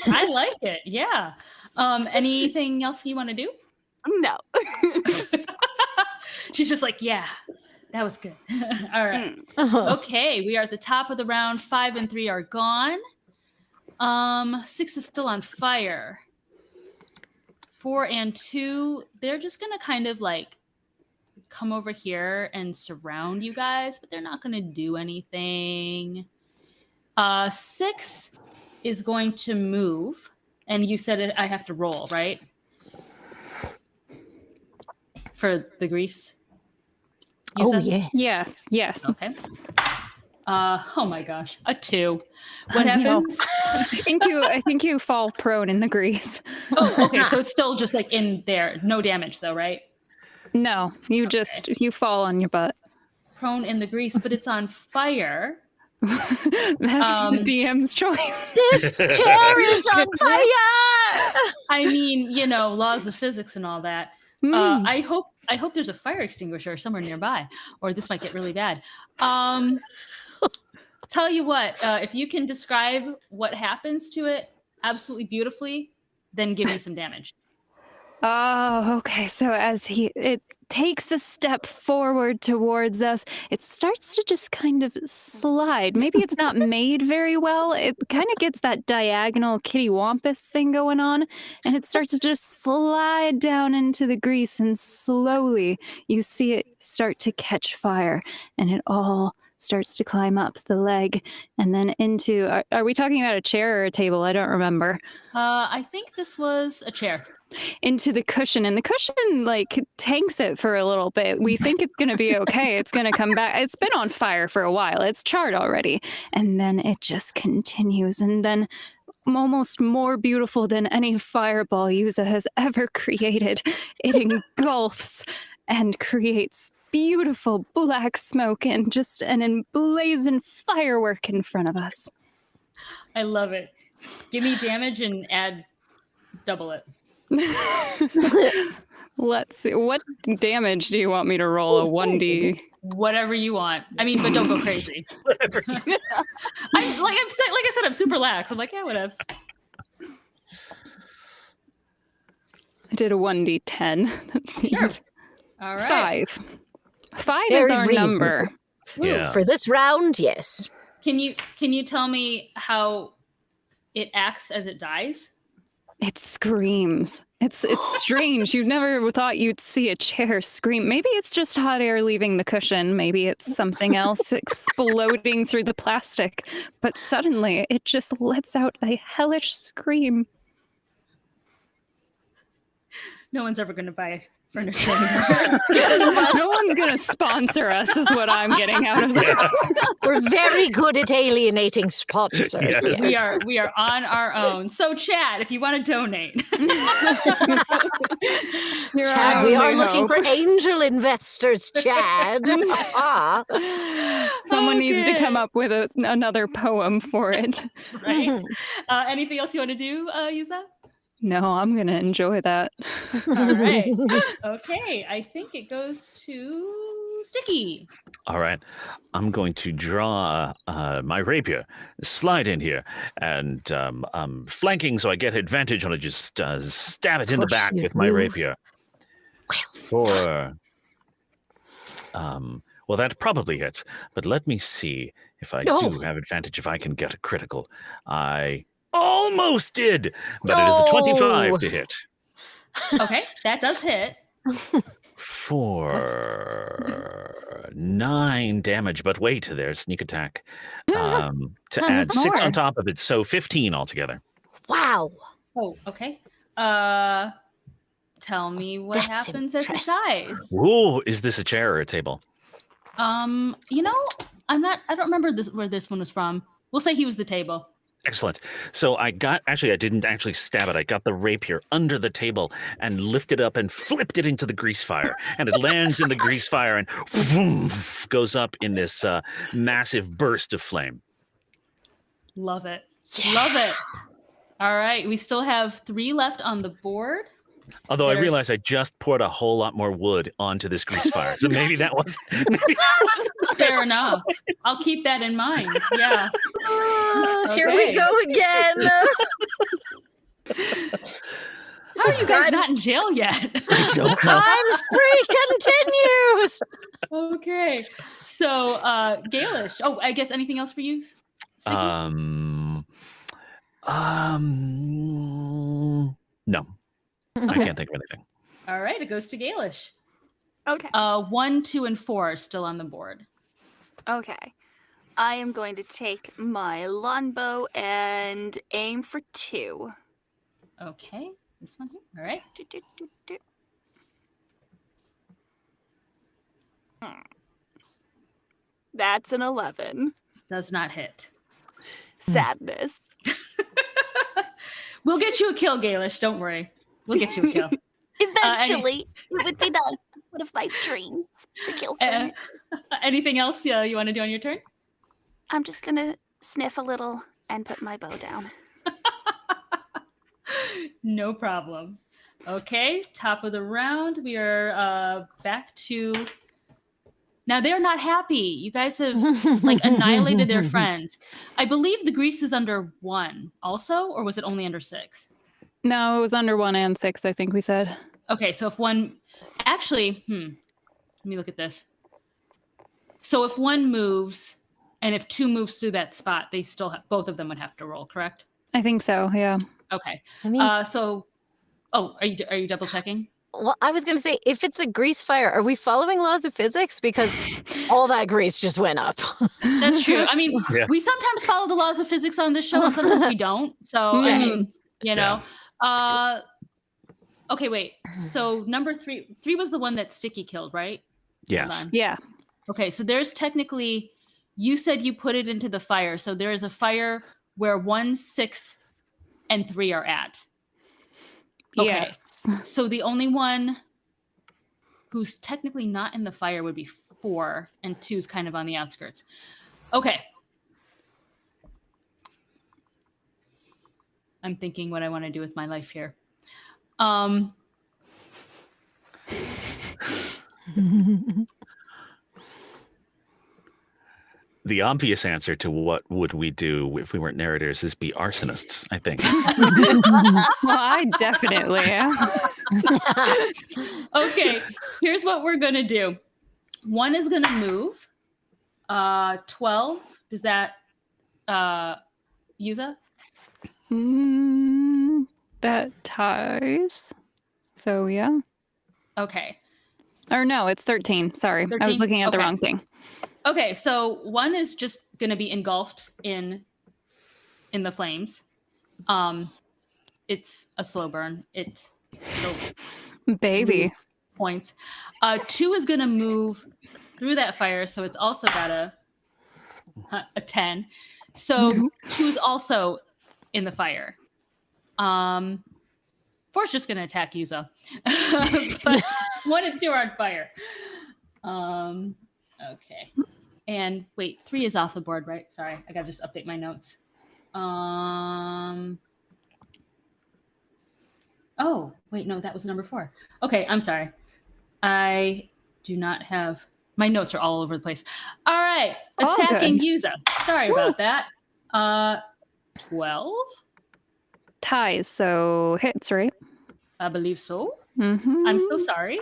I like it. Yeah. Anything else you want to do? No. She's just like, yeah, that was good. All right. Oh. Okay, we are at the top of the round. 5 and 3 are gone. 6 is still on fire. 4 and 2, they're just gonna kind of come over here and surround you guys, but they're not gonna do anything. 6 is going to move, and you said I have to roll, right? For the grease. You Oh, said? yes. Yes. Okay. Oh my gosh, a 2. What I know. happens? I think you fall prone in the grease. Oh, okay. So it's still just in there. No damage though, right? No, you you fall on your butt. Prone in the grease, but it's on fire. That's the DM's choice. This chair is on fire! I mean, laws of physics and all that. Mm. I hope there's a fire extinguisher somewhere nearby, or this might get really bad. Tell you what, if you can describe what happens to it absolutely beautifully, then give me some damage. Oh, okay. So as it takes a step forward towards us, it starts to just kind of slide. Maybe it's not made very well. It kind of gets that diagonal kitty wampus thing going on, and it starts to just slide down into the grease, and slowly you see it start to catch fire, and it all starts to climb up the leg and then into... Are we talking about a chair or a table? I don't remember. I think this was a chair. Into the cushion, and the cushion tanks it for a little bit. We think it's going to be okay. It's going to come back. It's been on fire for a while. It's charred already. And then it just continues. And then almost more beautiful than any fireball Yuza has ever created, it engulfs and creates beautiful black smoke and just an emblazoned firework in front of us. I love it. Give me damage and add double it. Let's see. What damage do you want me to roll? A 1D? Whatever you want. I mean, but don't go crazy. Whatever. I said, I'm super lax. I'm like, yeah, whatevs. I did a 1D10. That's sure. All right. 5 Very is our reasonable. number. Yeah. For this round, yes. Can you tell me how it acts as it dies? It screams. It's strange. You never thought you'd see a chair scream. Maybe it's just hot air leaving the cushion. Maybe it's something else exploding through the plastic. But suddenly, it just lets out a hellish scream. No one's ever going to buy furniture anymore. No one's going to sponsor us is what I'm getting out of this. We're very good at alienating sponsors. Yes. Yes. We are on our own. So chat, if you want to donate. Chad, we are looking for angel investors, Chad. Someone needs to come up with another poem for it. Right? Anything else you want to do, Yuza? No, I'm going to enjoy that. All right. Okay, I think it goes to Sticky. All right. I'm going to draw my rapier, slide in here, and I'm flanking so I get advantage on it. Just stab it in the back with my rapier. Well, that probably hits, but let me see if I do have advantage, if I can get a critical. I almost did, but it is a 25 to hit. Okay, that does hit. For 9 damage, but wait, there's sneak attack to add 6 more. on top of it, so 15 altogether. Wow. Oh, okay. Tell me what That's happens as it impressive. dies. Ooh, is this a chair or a table? I don't remember where this one was from. We'll say he was the table. Excellent. So I didn't actually stab it. I got the rapier under the table and lifted up and flipped it into the grease fire. And it lands in the grease fire and goes up in this massive burst of flame. Love it. Yeah. Love it. All right. We still have 3 left on the board. Although I realize I just poured a whole lot more wood onto this grease fire. So maybe that was fair enough. I'll keep that in mind. Yeah. Here we go again. How are you guys not in jail yet? Crime spree continues. Okay. So, Gaelish. Oh, I guess anything else for you, Sticky? No. I can't think of anything. All right, it goes to Gaelish. Okay. 1, 2, and 4 are still on the board. Okay. I am going to take my longbow and aim for 2. Okay, this one here. All right. That's an 11. Does not hit. Sadness. We'll get you a kill, Gaelish. Don't worry. We'll get you a kill. Eventually, it would be nice. One of my dreams to kill her. Anything else you want to do on your turn? I'm just gonna sniff a little and put my bow down. No problem. Okay, top of the round. We are back to... Now they're not happy. You guys have annihilated their friends. I believe the grease is under 1 also, or was it only under 6? No, it was under 1 and 6, I think we said. Okay, so if one... Actually, let me look at this. So if 1 moves, and if 2 moves through that spot, they still have... Both of them would have to roll, correct? I think so, yeah. Okay. I mean, are you double checking? well, I was going to say, if it's a grease fire, are we following laws of physics? Because all that grease just went up. That's true. I mean, Yeah. we sometimes follow the laws of physics on this show, and sometimes we don't. So, I mean, you know. Okay, wait. So number 3 was the one that Sticky killed, right? Yes. Hold on. Yeah. Okay, so there's technically, you said you put it into the fire. So there is a fire where 1, 6, and 3 are at. Okay. Yes. So the only one who's technically not in the fire would be 4, and 2 is kind of on the outskirts. Okay. I'm thinking what I want to do with my life here. The obvious answer to what would we do if we weren't narrators is be arsonists, I think. Well, I definitely am. Okay, here's what we're going to do. 1 is going to move. 12, does that Yuza? That ties. So, yeah. Okay. Or no, it's 13. Sorry. 13? I was looking at the Okay. wrong thing. Okay, so 1 is just going to be engulfed in the flames. It's a slow burn. Baby. Points. 2 is going to move through that fire, so it's also got a 10. So 2 is also in the fire. 4 is just going to attack Yuza. But 1 and 2 are on fire. Okay. And wait, 3 is off the board, right? Sorry, I gotta just update my notes. Oh, wait, no, that was number 4. Okay, I'm sorry. I do not have... My notes are all over the place. All right, All attacking good. Yuza. Sorry about that. 12? Ties. So hits, right? I believe so. Mm-hmm. I'm so sorry.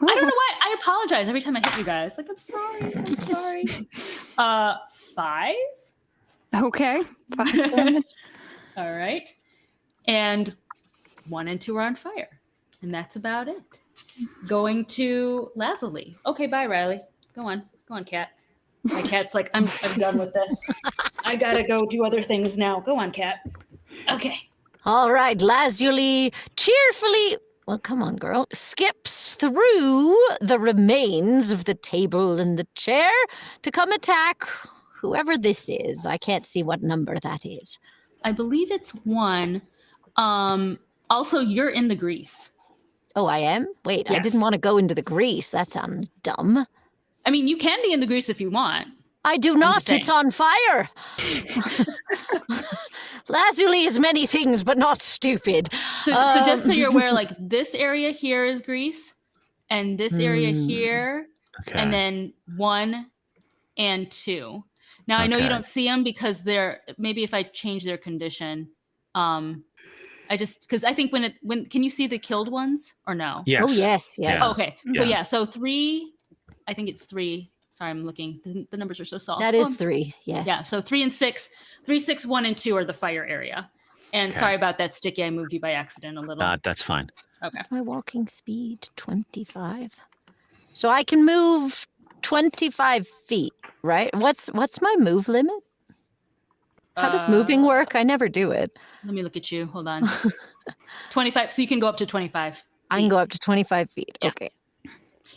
I don't know why. I apologize every time I hit you guys. Like, I'm sorry. 5. Okay. 5 damage. All right. And 1 and 2 are on fire. And that's about it. Going to Lazuli. Okay, bye, Riley. Go on, Cat. My cat's like, I'm done with this. I gotta go do other things now. Go on, Cat. Okay. All right, Lazuli cheerfully, well, come on, girl, skips through the remains of the table and the chair to come attack whoever this is. I can't see what number that is. I believe it's 1. Also, you're in the grease. Oh, I am? Wait, I Yes. didn't want to go into the grease. That sounds dumb. I mean, you can be in the grease if you want. I do not. just saying. It's on fire. Lazuli is many things, but not stupid. So just so you're aware, like, this area here is grease, and this area here, Okay. and then 1 and 2. Now, I know you Okay. don't see them because they're... Maybe if I change their condition... I just... Because I think when... Can you see the killed ones, or no? Yes. Oh, yes. Yeah. Okay. Yeah. But yeah, so 3... I think it's 3. Sorry, I'm looking. The numbers are so soft. That is 3, yes. Yeah, so 3 and 6. 3, 6, 1, and 2 are the fire area. And Okay. sorry about that, Sticky. I moved you by accident a little. That's fine. Okay. What's my walking speed? 25. So I can move 25 feet, right? What's my move limit? How does moving work? I never do it. Let me look at you. Hold on. 25. So you can go up to 25. I can go up to 25 feet. Yeah. Okay.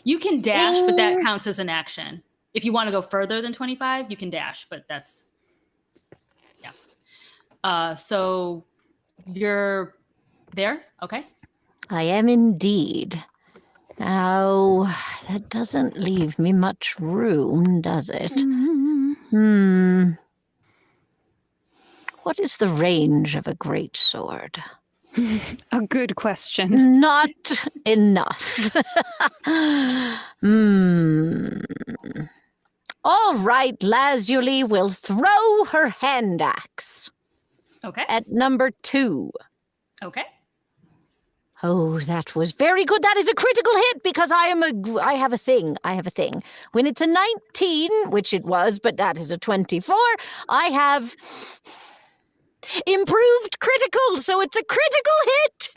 You can dash, but that Ding. counts as an action. If you want to go further than 25, you can dash, but that's... Yeah. So you're there? Okay. I am indeed. Now, that doesn't leave me much room, does it? What is the range of a great sword? A good question. Not enough. All right, Lazuli will throw her hand axe Okay. at number 2. Okay. Oh, that was very good. That is a critical hit because I have a thing. When it's a 19, which it was, but that is a 24, I have improved critical, so it's a critical hit.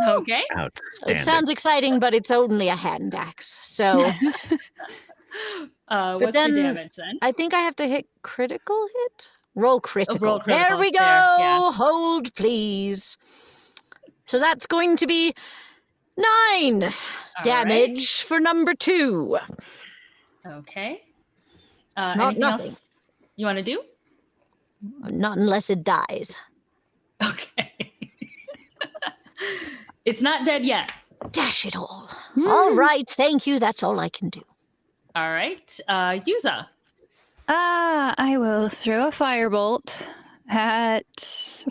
Okay. Outstanding. It sounds exciting, but it's only a hand axe. So What's then your damage then? I think I have to hit critical hit? Roll critical. roll There critical. we go. There, yeah. Hold, please. So that's going to be 9 damage for number 2. Okay. It's not anything nothing. else you want to do? Not unless it dies. Okay. It's not dead yet. Dash it all. All right, thank you. That's all I can do. All right. Yuza. I will throw a firebolt at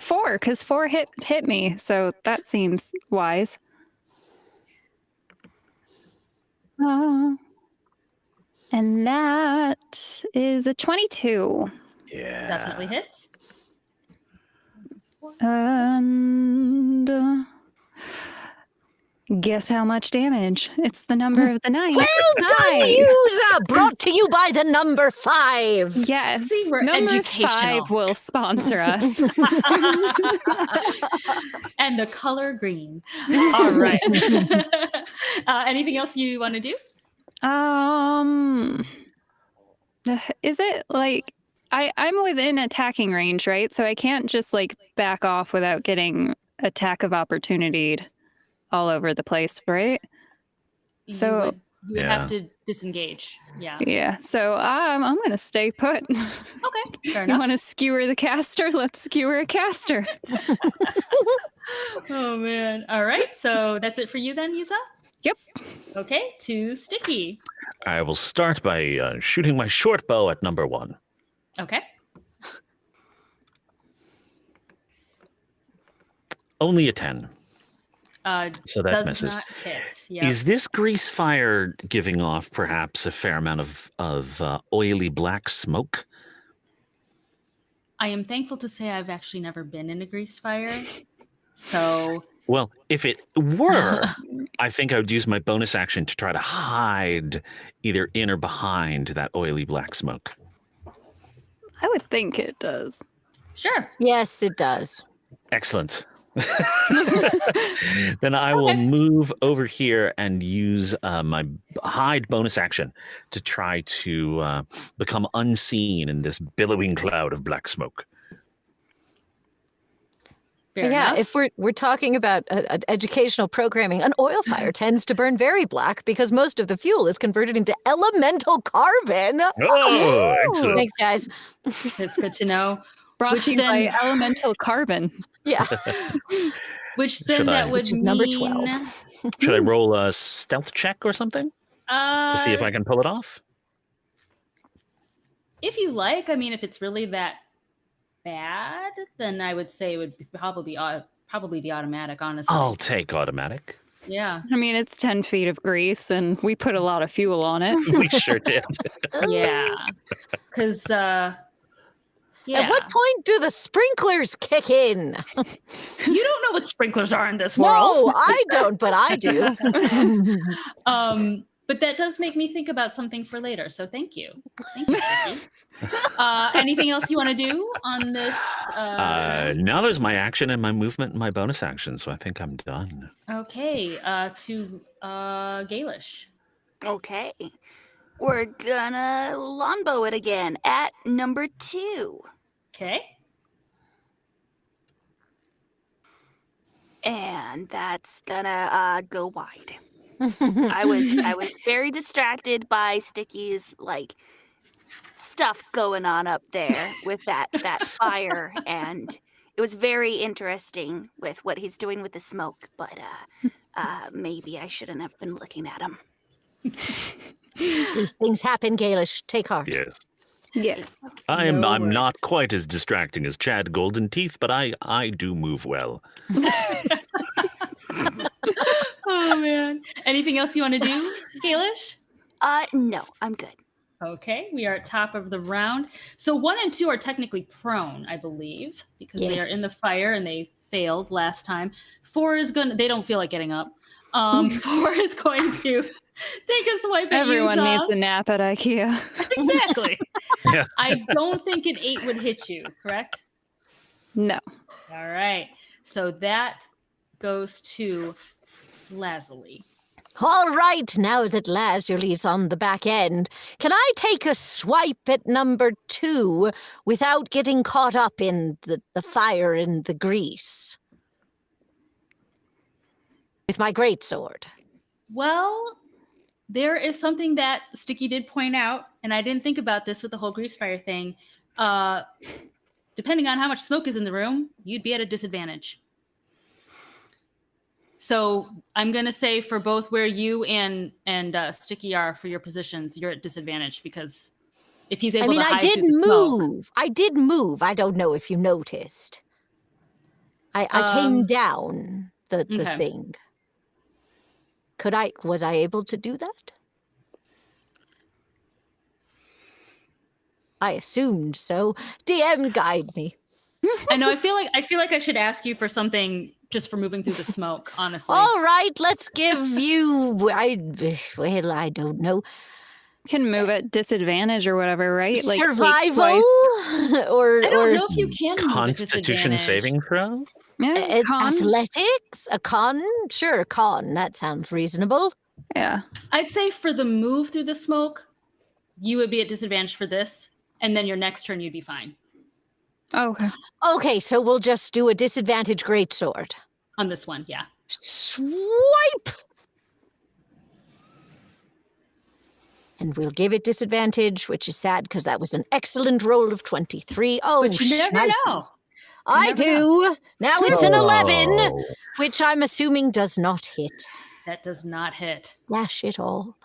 4 because 4 hit me, so that seems wise. And that is a 22. Yeah. Definitely hits. And guess how much damage? It's the number of the night. Well done, 5. user! Brought to you by the number 5. Yes, See, we're number educational. 5 will sponsor us. And the color green. All right. Anything else you want to do? Is it like I'm within attacking range, right? So I can't just like back off without getting attack of opportunity all over the place, right? So you would have to disengage. Yeah. yeah. So I'm gonna stay put. Okay. Fair You enough. want to skewer the caster? Let's skewer a caster. Oh man. All right. So that's it for you then, Yuza? Yep. Okay. To Sticky. I will start by shooting my short bow at number 1. Okay. Only a 10. So that does misses. not hit. Yeah. Is this grease fire giving off perhaps a fair amount of oily black smoke? I am thankful to say I've actually never been in a grease fire. So Well, if it were, I think I would use my bonus action to try to hide either in or behind that oily black smoke. I would think it does. sure. Yes, it does. Excellent. Then I will move over here and use my hide bonus action to try to become unseen in this billowing cloud of black smoke. Fair yeah, enough. if we're talking about educational programming, an oil fire tends to burn very black because most of the fuel is converted into elemental carbon. Oh, excellent. Thanks, guys. It's good to know. Brought Which to you by then- elemental carbon. Yeah. Which then Should that I- would Which is number mean 12. Should I roll a stealth check or something to see if I can pull it off? If you like, I mean, if it's really that bad, then I would say it would probably be automatic. Honestly, I'll take automatic. yeah, I mean, it's 10 feet of grease, and we put a lot of fuel on it. We sure did. yeah, because yeah, At what point do the sprinklers kick in? you don't know what sprinklers are in this No, world. I don't, but I do. But that does make me think about something for later. So thank you, Vicky. Anything else you want to do on this? Now there's my action and my movement and my bonus action, so I think I'm done. Okay, to Gaelish. Okay. We're gonna longbow it again at number 2. Okay. And that's gonna go wide. I was very distracted by Sticky's like stuff going on up there with that fire, and it was very interesting with what he's doing with the smoke, but maybe I shouldn't have been looking at him. These things happen, Gaelish. Take heart. Yes. Yes. I'm No not worries. quite as distracting as Chad Golden Teeth, but I do move well. Oh man. Anything else you want to do, Gaelish? No, I'm good. Okay, we are at top of the round. So 1 and 2 are technically prone, I believe, because they are in the Yes. fire and they failed last time. 4 is gonna. They don't feel like getting up. 4 is going to take a swipe at Everyone you, needs Zah. a nap at IKEA. Exactly. Yeah. I don't think an 8 would hit you, correct? No. All right. So that goes to Lazuli. All right, now that Lazuli's on the back end, can I take a swipe at number 2 without getting caught up in the fire and the grease? With my greatsword. Well, there is something that Sticky did point out, and I didn't think about this with the whole grease fire thing. Depending on how much smoke is in the room, you'd be at a disadvantage. So I'm gonna say for both where you and Sticky are for your positions, you're at disadvantage because if he's able to hide through the smoke. Move. I did move. I don't know if you noticed. I came down the okay. thing. Was I able to do that? I assumed so. DM, guide me. I know. I feel like I should ask you for something just for moving through the smoke. Honestly. All right, let's give you. I don't know. Can move at disadvantage or whatever, right? Like take Survival, twice. or I don't know if you can move at Constitution disadvantage. saving throw? Yeah, con. athletics, a con. Sure, con. That sounds reasonable. Yeah. I'd say for the move through the smoke, you would be at disadvantage for this, and then your next turn you'd be fine Oh, okay. Okay, so we'll just do a disadvantage greatsword. on this one. Yeah. Swipe! And we'll give it disadvantage, which is sad because that was an excellent roll of 23. Oh, But you never know. shnikes. I never do. Now it's an 11, Oh. which I'm assuming does not hit. That does not hit. Dash it all.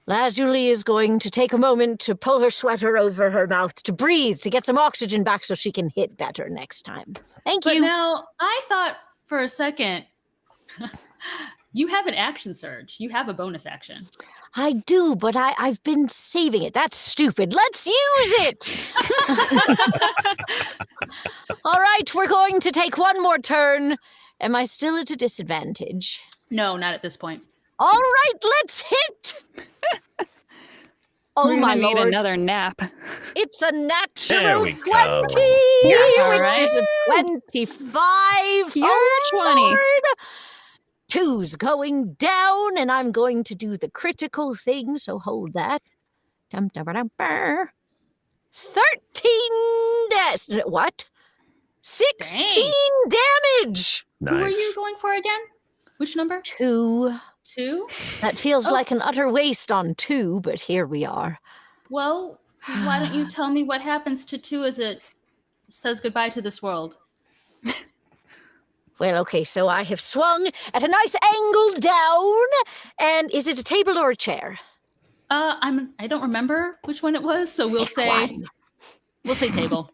Lazuli is going to take a moment to pull her sweater over her mouth to breathe, to get some oxygen back so she can hit better next time. Thank But you. now I thought for a second, you have an action surge. You have a bonus action. I do, but I've been saving it. That's stupid. Let's use it. All right, we're going to take one more turn. Am I still at a disadvantage? No, not at this point. All right, let's hit. Oh We're my gonna need lord. another nap. It's a There natural we 20, go. Yes. which All is a 25. You're Oh, 20. Lord. 2's going down, and I'm going to do the critical thing, so hold that. 13 what? 16 damage! Who are you Nice. going for again? Which number? 2. 2? That feels Oh. like an utter waste on 2, but here we are. Well, why don't you tell me what happens to 2 as it says goodbye to this world? Well, okay, so I have swung at a nice angle down, and is it a table or a chair? I don't remember which one it was, so we'll Pick say one. table.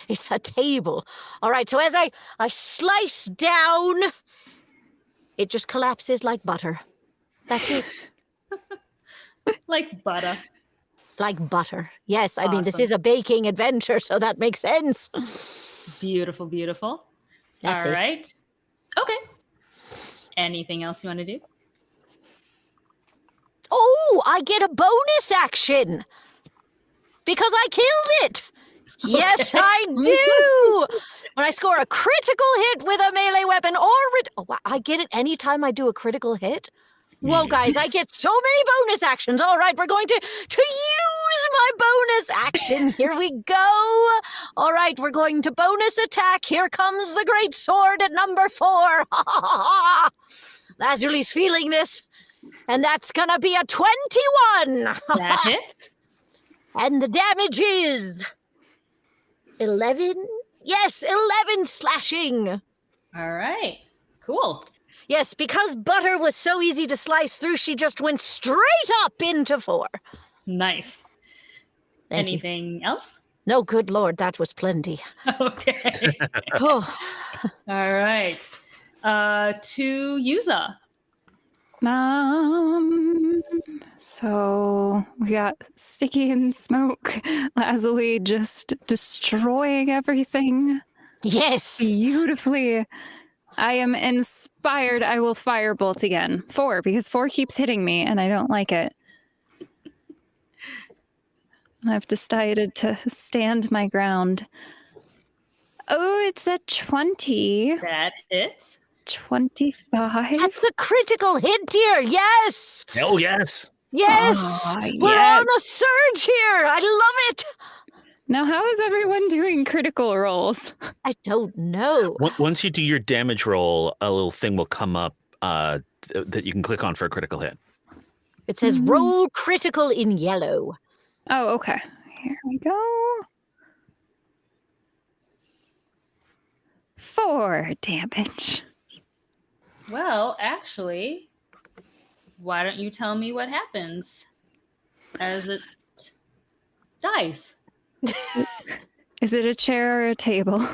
It's a table. All right, so as I slice down, it just collapses like butter. That's it. Like butter. Like butter. Yes, I mean, this Awesome. is a baking adventure, so that makes sense. Beautiful, beautiful. That's All it. right. Okay. Anything else you want to do? Oh, I get a bonus action because I killed it. Yes, Okay. I do. When I score a critical hit with a melee weapon or I get it anytime I do a critical hit. Whoa, guys, I get so many bonus actions. All right, we're going to use my bonus action. Here we go. All right, we're going to bonus attack. Here comes the great sword at number 4. Lazuli's feeling this. And that's going to be a 21. That hits. And the damage is 11 Yes, 11 slashing. All right. Cool. Yes, because butter was so easy to slice through, she just went straight up into 4. Nice. Thank you. Anything else? No, good Lord, that was plenty. Okay. Oh, All right. To Yuza. So we got Sticky and Smoke, Lazuli just destroying everything yes. beautifully. I am inspired. I will firebolt again. 4, because 4 keeps hitting me and I don't like it. I've decided to stand my ground. Oh, it's a 20. That hits. 25. That's a critical hit, dear. Yes. Oh, yes. Yes. We're yes. on a surge here. I love it. Now, how is everyone doing critical rolls? I don't know. Once you do your damage roll, a little thing will come up that you can click on for a critical hit. It says roll critical in yellow. Oh, okay. Here we go. 4 damage. Well, actually, why don't you tell me what happens as it dies? Is it a chair or a table?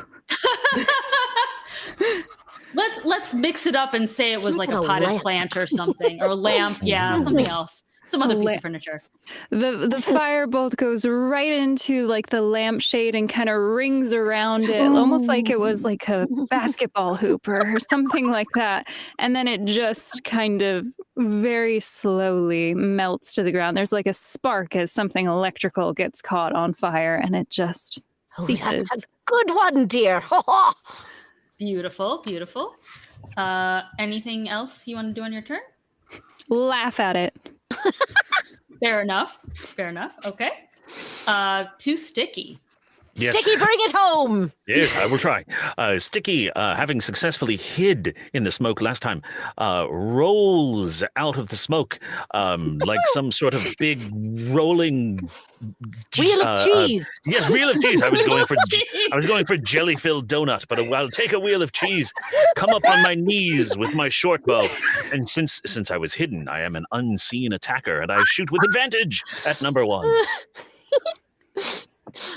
Let's mix it up and say it was like a potted lamp. plant or something, or a lamp. Yeah, something else. Some other piece of furniture. The firebolt goes right into like the lampshade and kind of rings around it, almost like it was like a basketball hoop or something like that. And then it just kind of very slowly melts to the ground. There's like a spark as something electrical gets caught on fire, and it just ceases. That's a good one, dear. Beautiful, beautiful. Anything else you want to do on your turn? Laugh at it. Fair enough. Fair enough. Okay. Too Sticky. Yes. Sticky, bring it home. Yes, I will try. Sticky, having successfully hid in the smoke last time, rolls out of the smoke like some sort of big rolling Wheel of cheese. Yes, wheel of cheese. I was going for jelly-filled donut, but I'll take a wheel of cheese. Come up on my knees with my short bow, and since I was hidden, I am an unseen attacker, and I shoot with advantage at number 1. If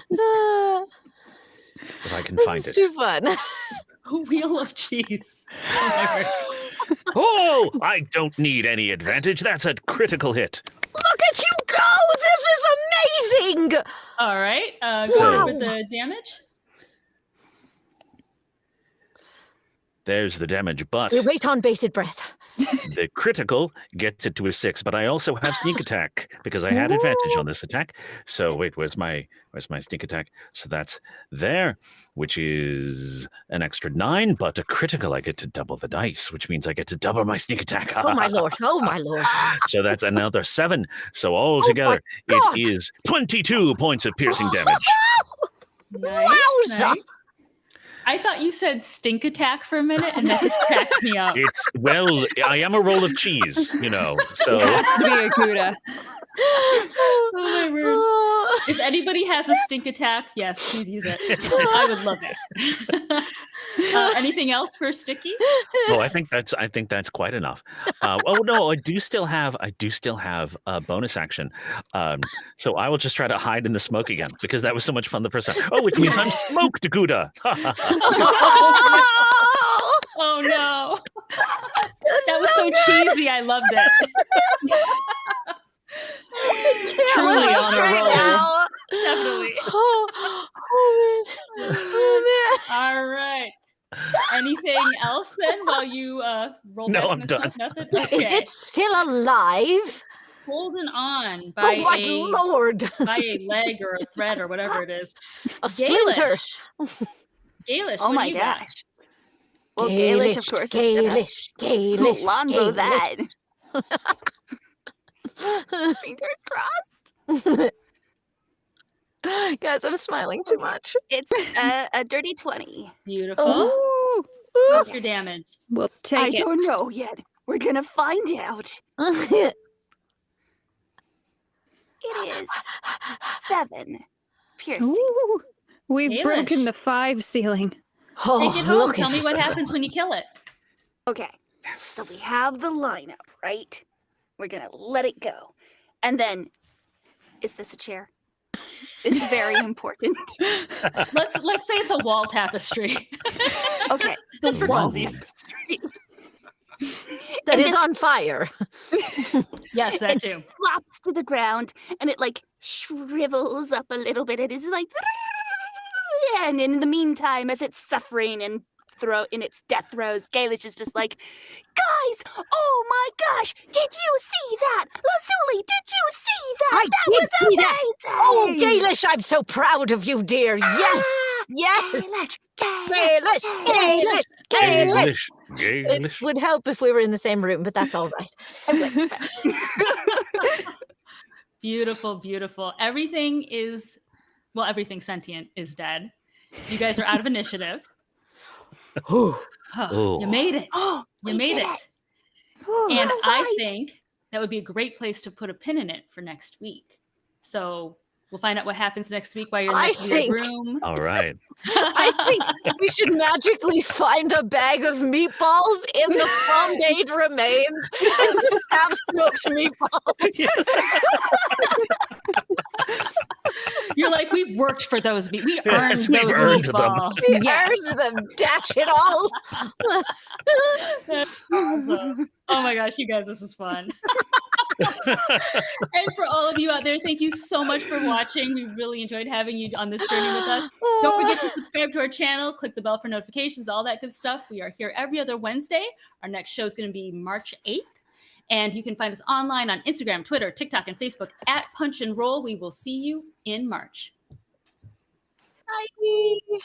I can find This it. is too fun. A wheel of cheese. Oh, I don't need any advantage. That's a critical hit. Look at you go! This is amazing! All right. Go So- with the damage. There's the damage, but We wait on bated breath. the critical gets it to a 6. But I also have sneak attack because I had advantage on this attack. So wait, where's my sneak attack? So that's there, which is an extra 9. But a critical, I get to double the dice, which means I get to double my sneak attack. Oh my lord! Oh my lord! So that's another 7. So altogether, God. it is 22 points of piercing damage. Nice, Wowza. nice. I thought you said stink attack for a minute, and that just cracked me up. It's, well, I am a roll of cheese, you know, so It has to be a Gouda. Oh my word. If anybody has a stink attack, yes, please use it. I would love it. Anything else for Sticky? oh, I think that's quite enough. Oh no, I do still have a bonus action. So I will just try to hide in the smoke again because that was so much fun the first time. Oh, which means I'm smoked, Gouda. Oh no. That was so cheesy. I loved it. Truly Yes, on a right roll. now. Definitely. Oh, All right. Anything else then while you roll No, back I'm in the done. smoke? Nothing? man. Is Okay. it still alive? Holding on by Oh my a lord! by a leg or a thread or whatever it is. A splinter. Galish, Oh what my do you got? gosh. Well, Galish, of course, is Galish, gonna longbow Galish. that. Fingers crossed. Guys, I'm smiling too much. It's a dirty 20. Beautiful. Oh. What's your damage? We'll I take it. don't know yet. We're gonna find out. It is 7 piercing. Ooh. We've broken Dalish. the 5 ceiling. Oh, Take it home. look Tell at me us. what happens when you kill it. Okay. So we have the lineup, right? We're gonna let it go. And then, is this a chair? It's very important. Let's say it's a wall tapestry. Okay. Just for Wow. funsies. That And is just- on fire. Yes, that it too. flops to the ground and it like shrivels up a little bit. It is like, and in the meantime, as it's suffering and in its death throes, Gaelish is just like, guys, oh my gosh, did you see that? Lazuli, did you see that? I That did was see that. Oh, amazing. Gaelish, I'm so proud of you, dear. Yes, yes. Gaelish, Gaelish, Gaelish, Gaelish. It Gaelish. would help if we were in the same room, but that's all right. Beautiful, beautiful. Everything sentient is dead. You guys are out of initiative. Ooh. Oh, you made it. Oh, You we made did it. And We're I alive. think that would be a great place to put a pin in it for next week. So we'll find out what happens next week while you're in I this weird think- room. All right. I think we should magically find a bag of meatballs in the flambéed remains and just have smoked meatballs. Yes. You're like, we've worked for those. We earned Yes, we've those earned them. meatballs. We Yes. earned them, dash it all. That's awesome. Oh my gosh, you guys, this was fun. And for all of you out there, thank you so much for watching. We really enjoyed having you on this journey with us. Don't forget to subscribe to our channel, click the bell for notifications, all that good stuff. We are here every other Wednesday. Our next show is going to be March 8th. And you can find us online on Instagram, Twitter, TikTok, and Facebook at Punch and Roll. We will see you in March. Bye.